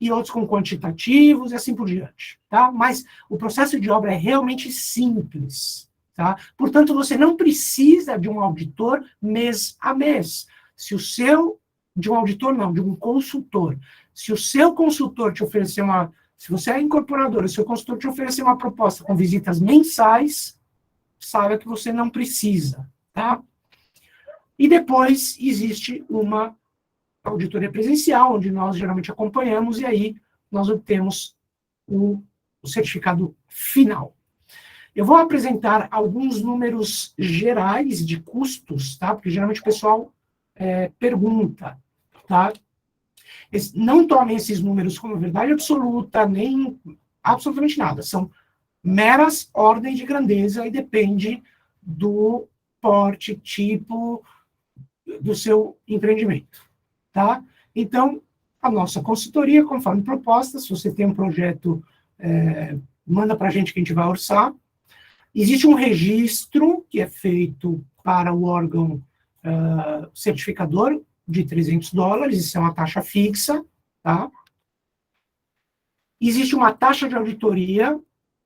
E outros com quantitativos, e assim por diante. Tá? Mas o processo de obra é realmente simples. Tá? Portanto, você não precisa de um auditor mês a mês. Se o seu... De um auditor, não, de um consultor. Se o seu consultor te oferecer uma... Se você é incorporador, o seu consultor te oferecer uma proposta com visitas mensais, saiba que você não precisa. Tá? E depois existe uma auditoria presencial, onde nós geralmente acompanhamos, e aí nós obtemos o certificado final. Eu vou apresentar alguns números gerais de custos, tá? Porque geralmente o pessoal pergunta, tá? Não tomem esses números como verdade absoluta, nem absolutamente nada. São meras ordens de grandeza e depende do porte, tipo do seu empreendimento. Tá? Então, a nossa consultoria, conforme proposta, se você tem um projeto, manda para a gente que a gente vai orçar. Existe um registro que é feito para o órgão certificador de $300, isso é uma taxa fixa. Tá? Existe uma taxa de auditoria,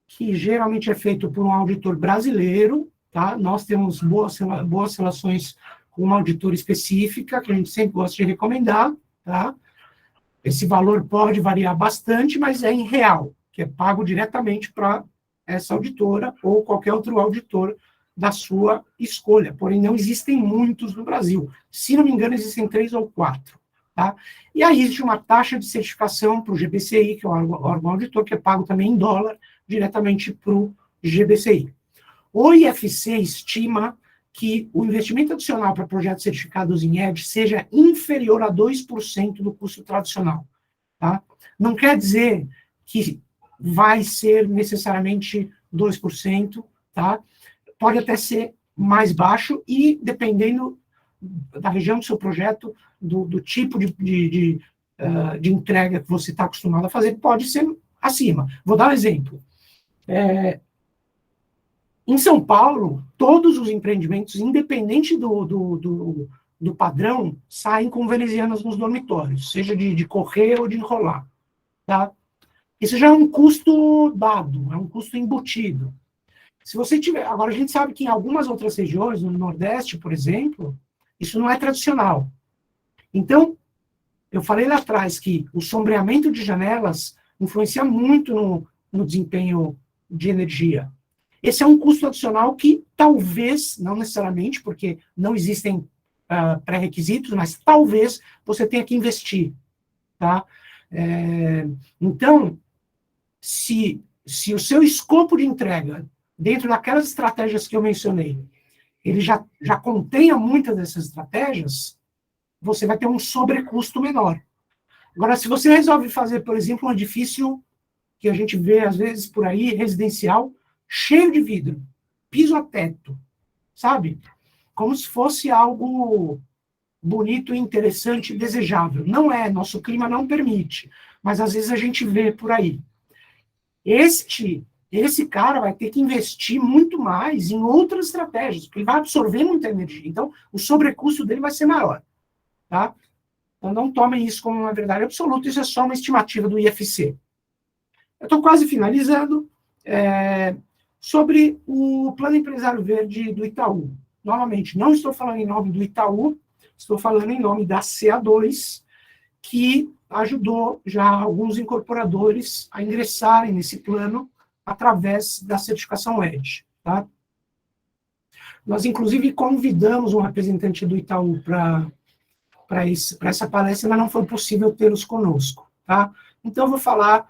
que geralmente é feita por um auditor brasileiro. Tá? Nós temos boas relações com uma auditora específica, que a gente sempre gosta de recomendar, tá? Esse valor pode variar bastante, mas é em real, que é pago diretamente para essa auditora ou qualquer outro auditor da sua escolha. Porém, não existem muitos no Brasil. Se não me engano, existem 3 ou 4. Tá? E aí existe uma taxa de certificação para o GBCI, que é o órgão auditor, que é pago também em dólar, diretamente para o GBCI. O IFC estima que o investimento adicional para projetos certificados em ED seja inferior a 2% do custo tradicional. Tá? Não quer dizer que vai ser necessariamente 2%, tá? Pode até ser mais baixo e, dependendo da região do seu projeto, do tipo de entrega que você está acostumado a fazer, pode ser acima. Vou dar um exemplo. Em São Paulo, todos os empreendimentos, independente do padrão, saem com venezianas nos dormitórios, seja de correr ou de enrolar. Tá? Isso já é um custo dado, é um custo embutido. Se você tiver... Agora, a gente sabe que em algumas outras regiões, no Nordeste, por exemplo, isso não é tradicional. Então, eu falei lá atrás que o sombreamento de janelas influencia muito no desempenho de energia. Esse é um custo adicional que talvez, não necessariamente, porque não existem pré-requisitos, mas talvez você tenha que investir. Tá? Então, se o seu escopo de entrega dentro daquelas estratégias que eu mencionei, ele já contenha muitas dessas estratégias, você vai ter um sobrecusto menor. Agora, se você resolve fazer, por exemplo, um edifício que a gente vê, às vezes, por aí, residencial, cheio de vidro, piso a teto, sabe? Como se fosse algo bonito, interessante, desejável. Não é, nosso clima não permite, mas às vezes a gente vê por aí. Esse cara vai ter que investir muito mais em outras estratégias, porque ele vai absorver muita energia. Então, o sobrecusto dele vai ser maior. Tá? Então, não tomem isso como uma verdade absoluta, isso é só uma estimativa do IFC. Eu estou quase finalizando sobre o Plano Empresário Verde do Itaú. Novamente, não estou falando em nome do Itaú, estou falando em nome da CA2, que ajudou já alguns incorporadores a ingressarem nesse plano através da certificação EDGE. Tá? Nós, inclusive, convidamos um representante do Itaú para essa palestra, mas não foi possível tê-los conosco. Tá? Então, eu vou falar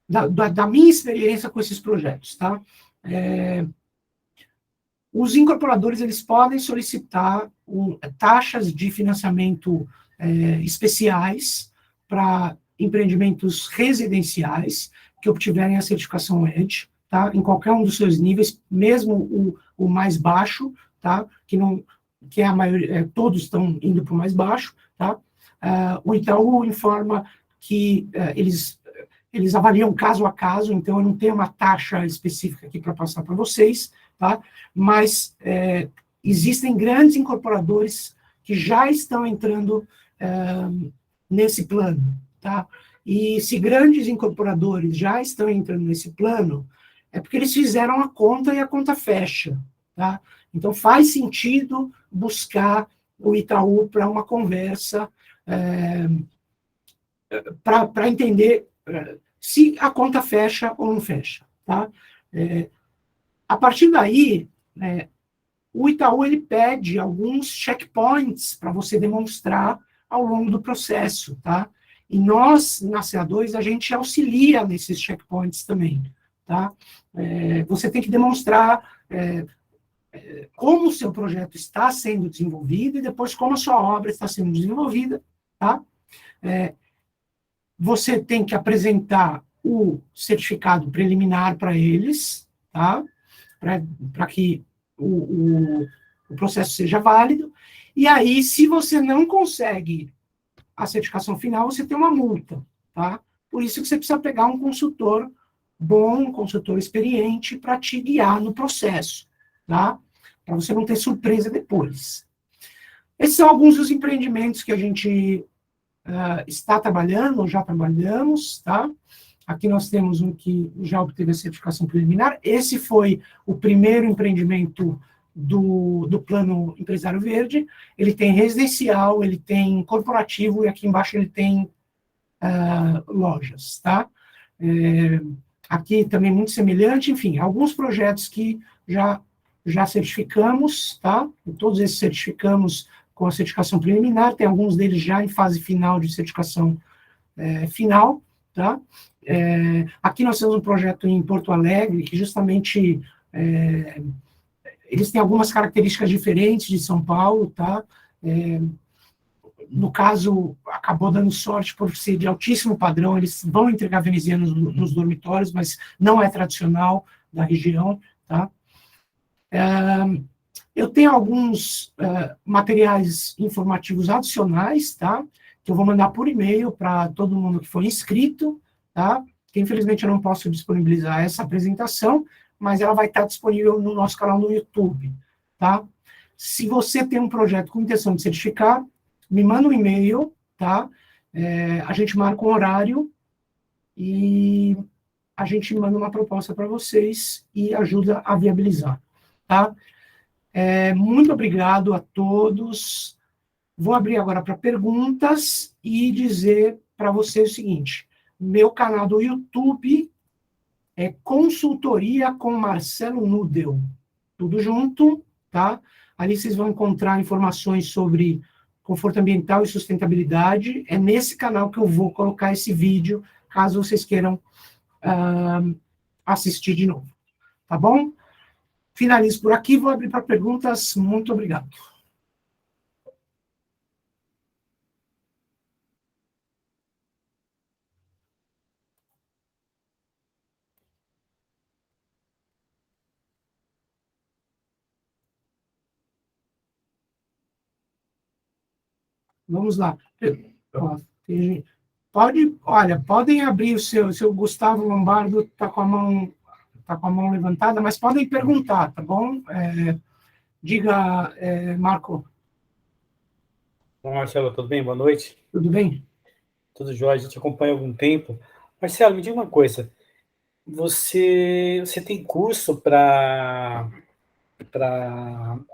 da minha experiência com esses projetos. Tá? Os incorporadores eles podem solicitar taxas de financiamento especiais para empreendimentos residenciais que obtiverem a certificação EDGE, tá? Em qualquer um dos seus níveis, mesmo o mais baixo, tá? Que é a maioria, todos estão indo para o mais baixo, tá? O Itaú informa que eles avaliam caso a caso, então eu não tenho uma taxa específica aqui para passar para vocês, tá? Mas existem grandes incorporadores que já estão entrando nesse plano, tá? E se grandes incorporadores já estão entrando nesse plano, é porque eles fizeram a conta e a conta fecha, tá? Então faz sentido buscar o Itaú para uma conversa, para entender se a conta fecha ou não fecha, tá? A partir daí, o Itaú ele pede alguns checkpoints para você demonstrar ao longo do processo, tá? E nós, na CA2, a gente auxilia nesses checkpoints também, tá? Você tem que demonstrar como o seu projeto está sendo desenvolvido e depois como a sua obra está sendo desenvolvida, tá? Você tem que apresentar o certificado preliminar para eles, tá? Para que o processo seja válido, e aí, se você não consegue a certificação final, você tem uma multa, tá? Por isso que você precisa pegar um consultor bom, um consultor experiente, para te guiar no processo, tá? Para você não ter surpresa depois. Esses são alguns dos empreendimentos que a gente está trabalhando, ou já trabalhamos, tá? Aqui nós temos um que já obteve a certificação preliminar. Esse foi o primeiro empreendimento do Plano Empresário Verde. Ele tem residencial, ele tem corporativo, e aqui embaixo ele tem lojas, tá? Aqui também muito semelhante, enfim, alguns projetos que já certificamos, tá? Todos esses certificamos com a certificação preliminar, tem alguns deles já em fase final de certificação final, tá? Aqui nós temos um projeto em Porto Alegre, que justamente eles têm algumas características diferentes de São Paulo, tá? No caso, acabou dando sorte por ser de altíssimo padrão, eles vão entregar venezianos nos dormitórios, mas não é tradicional da região, tá? Eu tenho alguns materiais informativos adicionais, tá? Que eu vou mandar por e-mail para todo mundo que for inscrito, tá? Que infelizmente eu não posso disponibilizar essa apresentação, mas ela vai estar disponível no nosso canal no YouTube, tá? Se você tem um projeto com intenção de certificar, me manda um e-mail, tá? A gente marca um horário e a gente manda uma proposta para vocês e ajuda a viabilizar, tá? Muito obrigado a todos. Vou abrir agora para perguntas e dizer para vocês o seguinte: meu canal do YouTube é Consultoria com Marcelo Nudel, tudo junto, tá? Ali vocês vão encontrar informações sobre conforto ambiental e sustentabilidade. É nesse canal que eu vou colocar esse vídeo, caso vocês queiram assistir de novo. Tá bom? Finalizo por aqui, vou abrir para perguntas. Muito obrigado. Vamos lá. Podem abrir o seu Gustavo Lombardo está com a mão levantada, mas podem perguntar, tá bom? Diga, Marco. Bom, Marcelo, tudo bem? Boa noite. Tudo bem? Tudo jóia, a gente acompanha há algum tempo. Marcelo, me diga uma coisa. Você tem curso para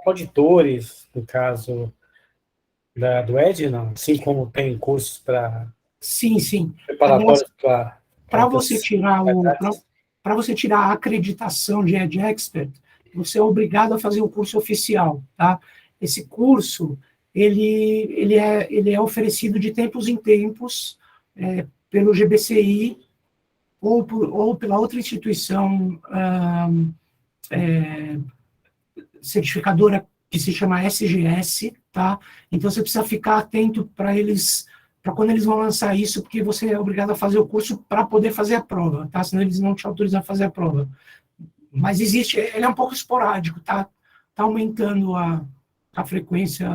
auditores, no caso do ED, não? Assim como tem cursos para Sim. preparatórios para Para você tirar a acreditação de Ed Expert, você é obrigado a fazer um curso oficial, tá? Esse curso, ele é oferecido de tempos em tempos pelo GBCI ou pela outra instituição certificadora que se chama SGS, tá? Então você precisa ficar atento para quando eles vão lançar isso, porque você é obrigado a fazer o curso para poder fazer a prova, tá? Senão eles não te autorizam a fazer a prova. Mas existe, ele é um pouco esporádico, tá? Tá aumentando a frequência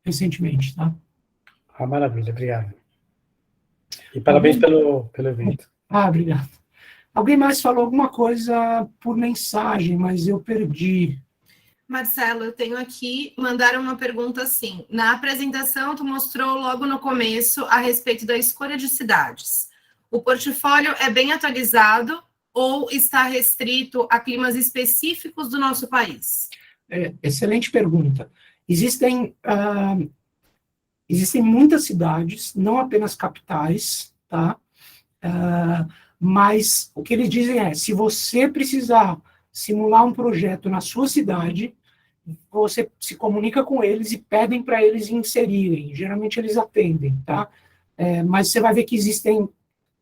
recentemente, tá? maravilha, obrigado. E parabéns pelo evento. Obrigado. Alguém mais falou alguma coisa por mensagem, mas eu perdi. Marcelo, eu tenho aqui, mandaram uma pergunta assim, na apresentação tu mostrou logo no começo a respeito da escolha de cidades. O portfólio é bem atualizado ou está restrito a climas específicos do nosso país? Excelente pergunta. Existem muitas cidades, não apenas capitais, tá? Mas o que eles dizem é, se você precisar simular um projeto na sua cidade, você se comunica com eles e pedem para eles inserirem. Geralmente eles atendem, tá? Mas você vai ver que existem,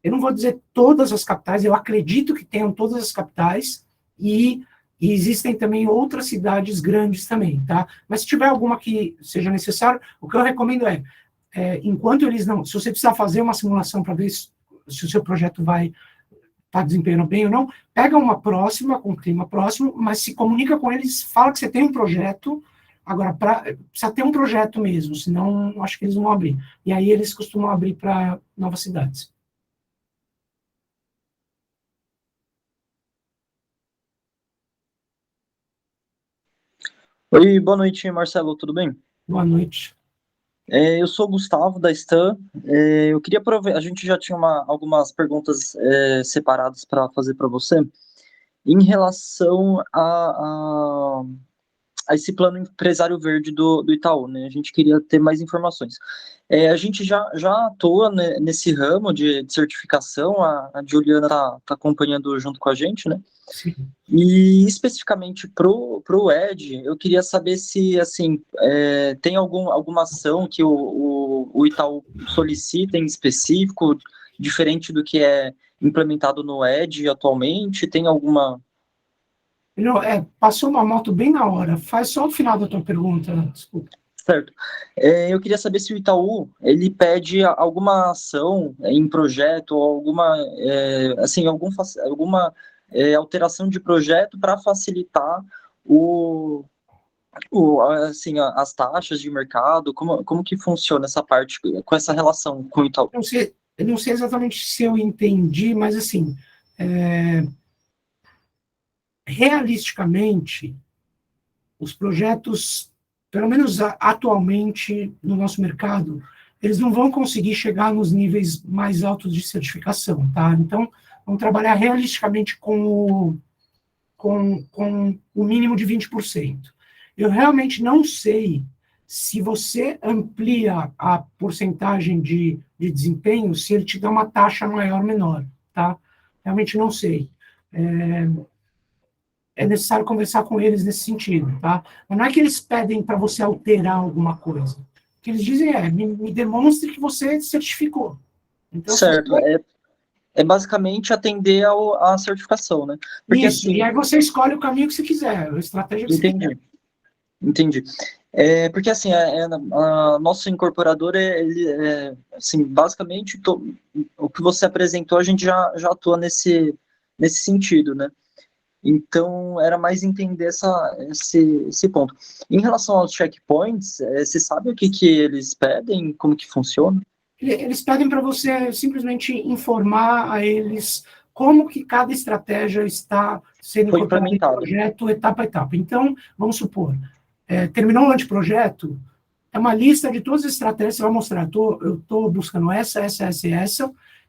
eu não vou dizer todas as capitais, eu acredito que tenham todas as capitais, e existem também outras cidades grandes também, tá? Mas se tiver alguma que seja necessário, o que eu recomendo enquanto eles não, se você precisar fazer uma simulação para ver se o seu projeto vai está desempenhando bem ou não, pega uma próxima, com um clima próximo, mas se comunica com eles, fala que você tem um projeto, agora, precisa ter um projeto mesmo, senão acho que eles vão abrir. E aí eles costumam abrir para novas cidades. Oi, boa noite, Marcelo, tudo bem? Boa noite. Eu sou o Gustavo, da Stan. Eu queria aproveitar, a gente já tinha algumas perguntas separadas para fazer para você. Em relação a esse plano empresário verde do Itaú, né? A gente queria ter mais informações. A gente já atua, né, nesse ramo de certificação, a Juliana tá acompanhando junto com a gente, né? Sim. E especificamente pro Ed, eu queria saber se assim tem alguma ação que o Itaú solicita em específico, diferente do que é implementado no Ed atualmente. Tem alguma... Não, passou uma moto bem na hora. Faz só o final da tua pergunta, desculpa. Certo. Eu queria saber se o Itaú ele pede alguma ação em projeto, ou alguma assim, alguma alteração de projeto para facilitar assim, as taxas de mercado. Como que funciona essa parte com essa relação com o Itaú? Eu não sei exatamente se eu entendi, mas assim, realisticamente, os projetos, pelo menos atualmente no nosso mercado, eles não vão conseguir chegar nos níveis mais altos de certificação, tá? Então, vamos trabalhar realisticamente com o mínimo de 20%. Eu realmente não sei se você amplia a porcentagem de desempenho, se ele te dá uma taxa maior ou menor, tá? Realmente não sei. É necessário conversar com eles nesse sentido, tá? Mas não é que eles pedem para você alterar alguma coisa. O que eles dizem me demonstre que você certificou. Então, certo. é basicamente atender à certificação, né? Porque, Isso, assim, e aí você escolhe o caminho que você quiser, a estratégia que você quiser. Entendi. Porque, assim, nosso incorporador, assim, basicamente, o que você apresentou, a gente já atua nesse sentido, né? Então, era mais entender esse ponto. Em relação aos checkpoints, você sabe o que eles pedem, como que funciona? Eles pedem para você simplesmente informar a eles como que cada estratégia está sendo Foi incorporada em implementado. projeto, etapa a etapa. Então, vamos supor, terminou um anteprojeto, é uma lista de todas as estratégias, você vai mostrar, eu estou buscando essa,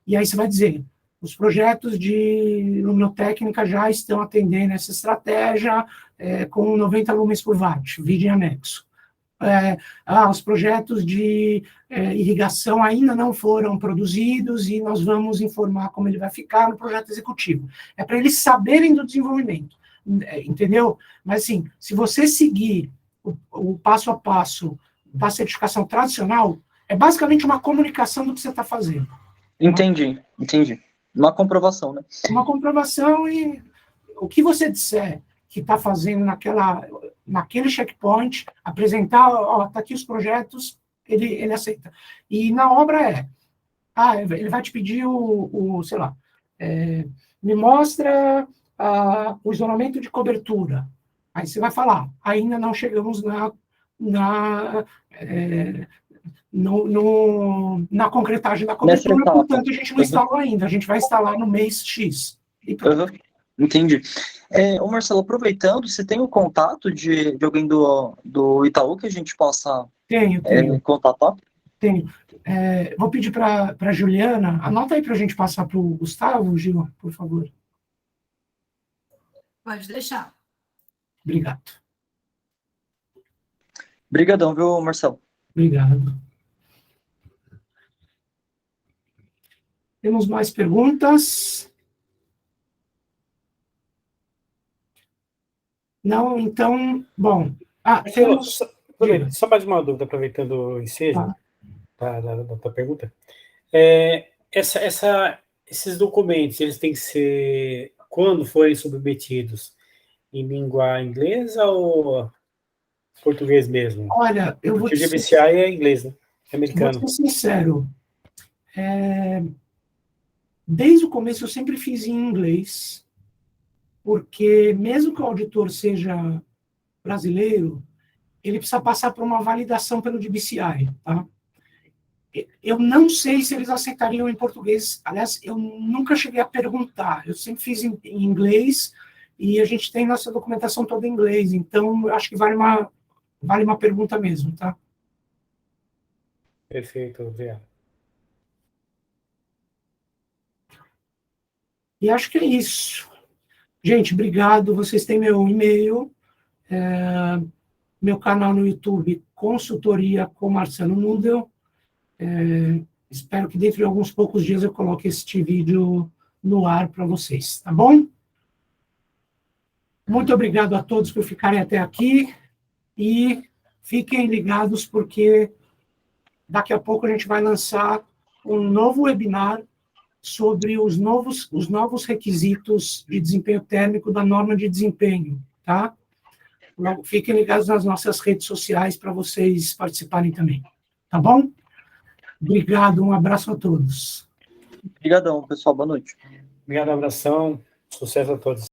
e aí você vai dizer, os projetos de luminotécnica já estão atendendo essa estratégia com 90 lumens por watt, vídeo em anexo. Os projetos de irrigação ainda não foram produzidos e nós vamos informar como ele vai ficar no projeto executivo. É para eles saberem do desenvolvimento, entendeu? Mas, assim, se você seguir o passo a passo da certificação tradicional, é basicamente uma comunicação do que você está fazendo. Entendi. Uma comprovação, né? Uma comprovação e o que você disser que está fazendo naquele checkpoint, apresentar, tá aqui os projetos, ele aceita. E na obra ele vai te pedir sei lá, me mostra o isolamento de cobertura. Aí você vai falar, ainda não chegamos na concretagem da cobertura, portanto a gente não instalou ainda, a gente vai instalar no mês X. E pronto. Entendi. Ô Marcelo, aproveitando, você tem o contato de alguém do Itaú que a gente possa contatar? Tenho. Vou pedir para a Juliana, anota aí para a gente passar para o Gustavo, Gil, por favor. Pode deixar. Obrigado. Obrigadão, viu, Marcelo? Obrigado. Temos mais perguntas? Não, então, bom. Só mais uma dúvida, aproveitando o ensejo da tua pergunta. Esses documentos, eles têm que ser, quando forem submetidos, em língua inglesa ou português mesmo? Olha, eu vou te dizer... O GBCI é inglês, né? É americano. Vou ser sincero. Desde o começo eu sempre fiz em inglês, porque mesmo que o auditor seja brasileiro, ele precisa passar por uma validação pelo GBCI, tá? Eu não sei se eles aceitariam em português. Aliás, eu nunca cheguei a perguntar. Eu sempre fiz em inglês e a gente tem nossa documentação toda em inglês. Então, eu acho que vale uma pergunta mesmo, tá? Perfeito, obrigado. E acho que é isso. Gente, obrigado. Vocês têm meu e-mail, meu canal no YouTube, Consultoria com Marcelo Nudel. Espero que dentro de alguns poucos dias eu coloque este vídeo no ar para vocês, tá bom? Muito obrigado a todos por ficarem até aqui e fiquem ligados porque daqui a pouco a gente vai lançar um novo webinar sobre os novos requisitos de desempenho térmico da norma de desempenho, tá? Fiquem ligados nas nossas redes sociais para vocês participarem também, tá bom? Obrigado, um abraço a todos. Obrigadão, pessoal, boa noite. Obrigado, abração, sucesso a todos.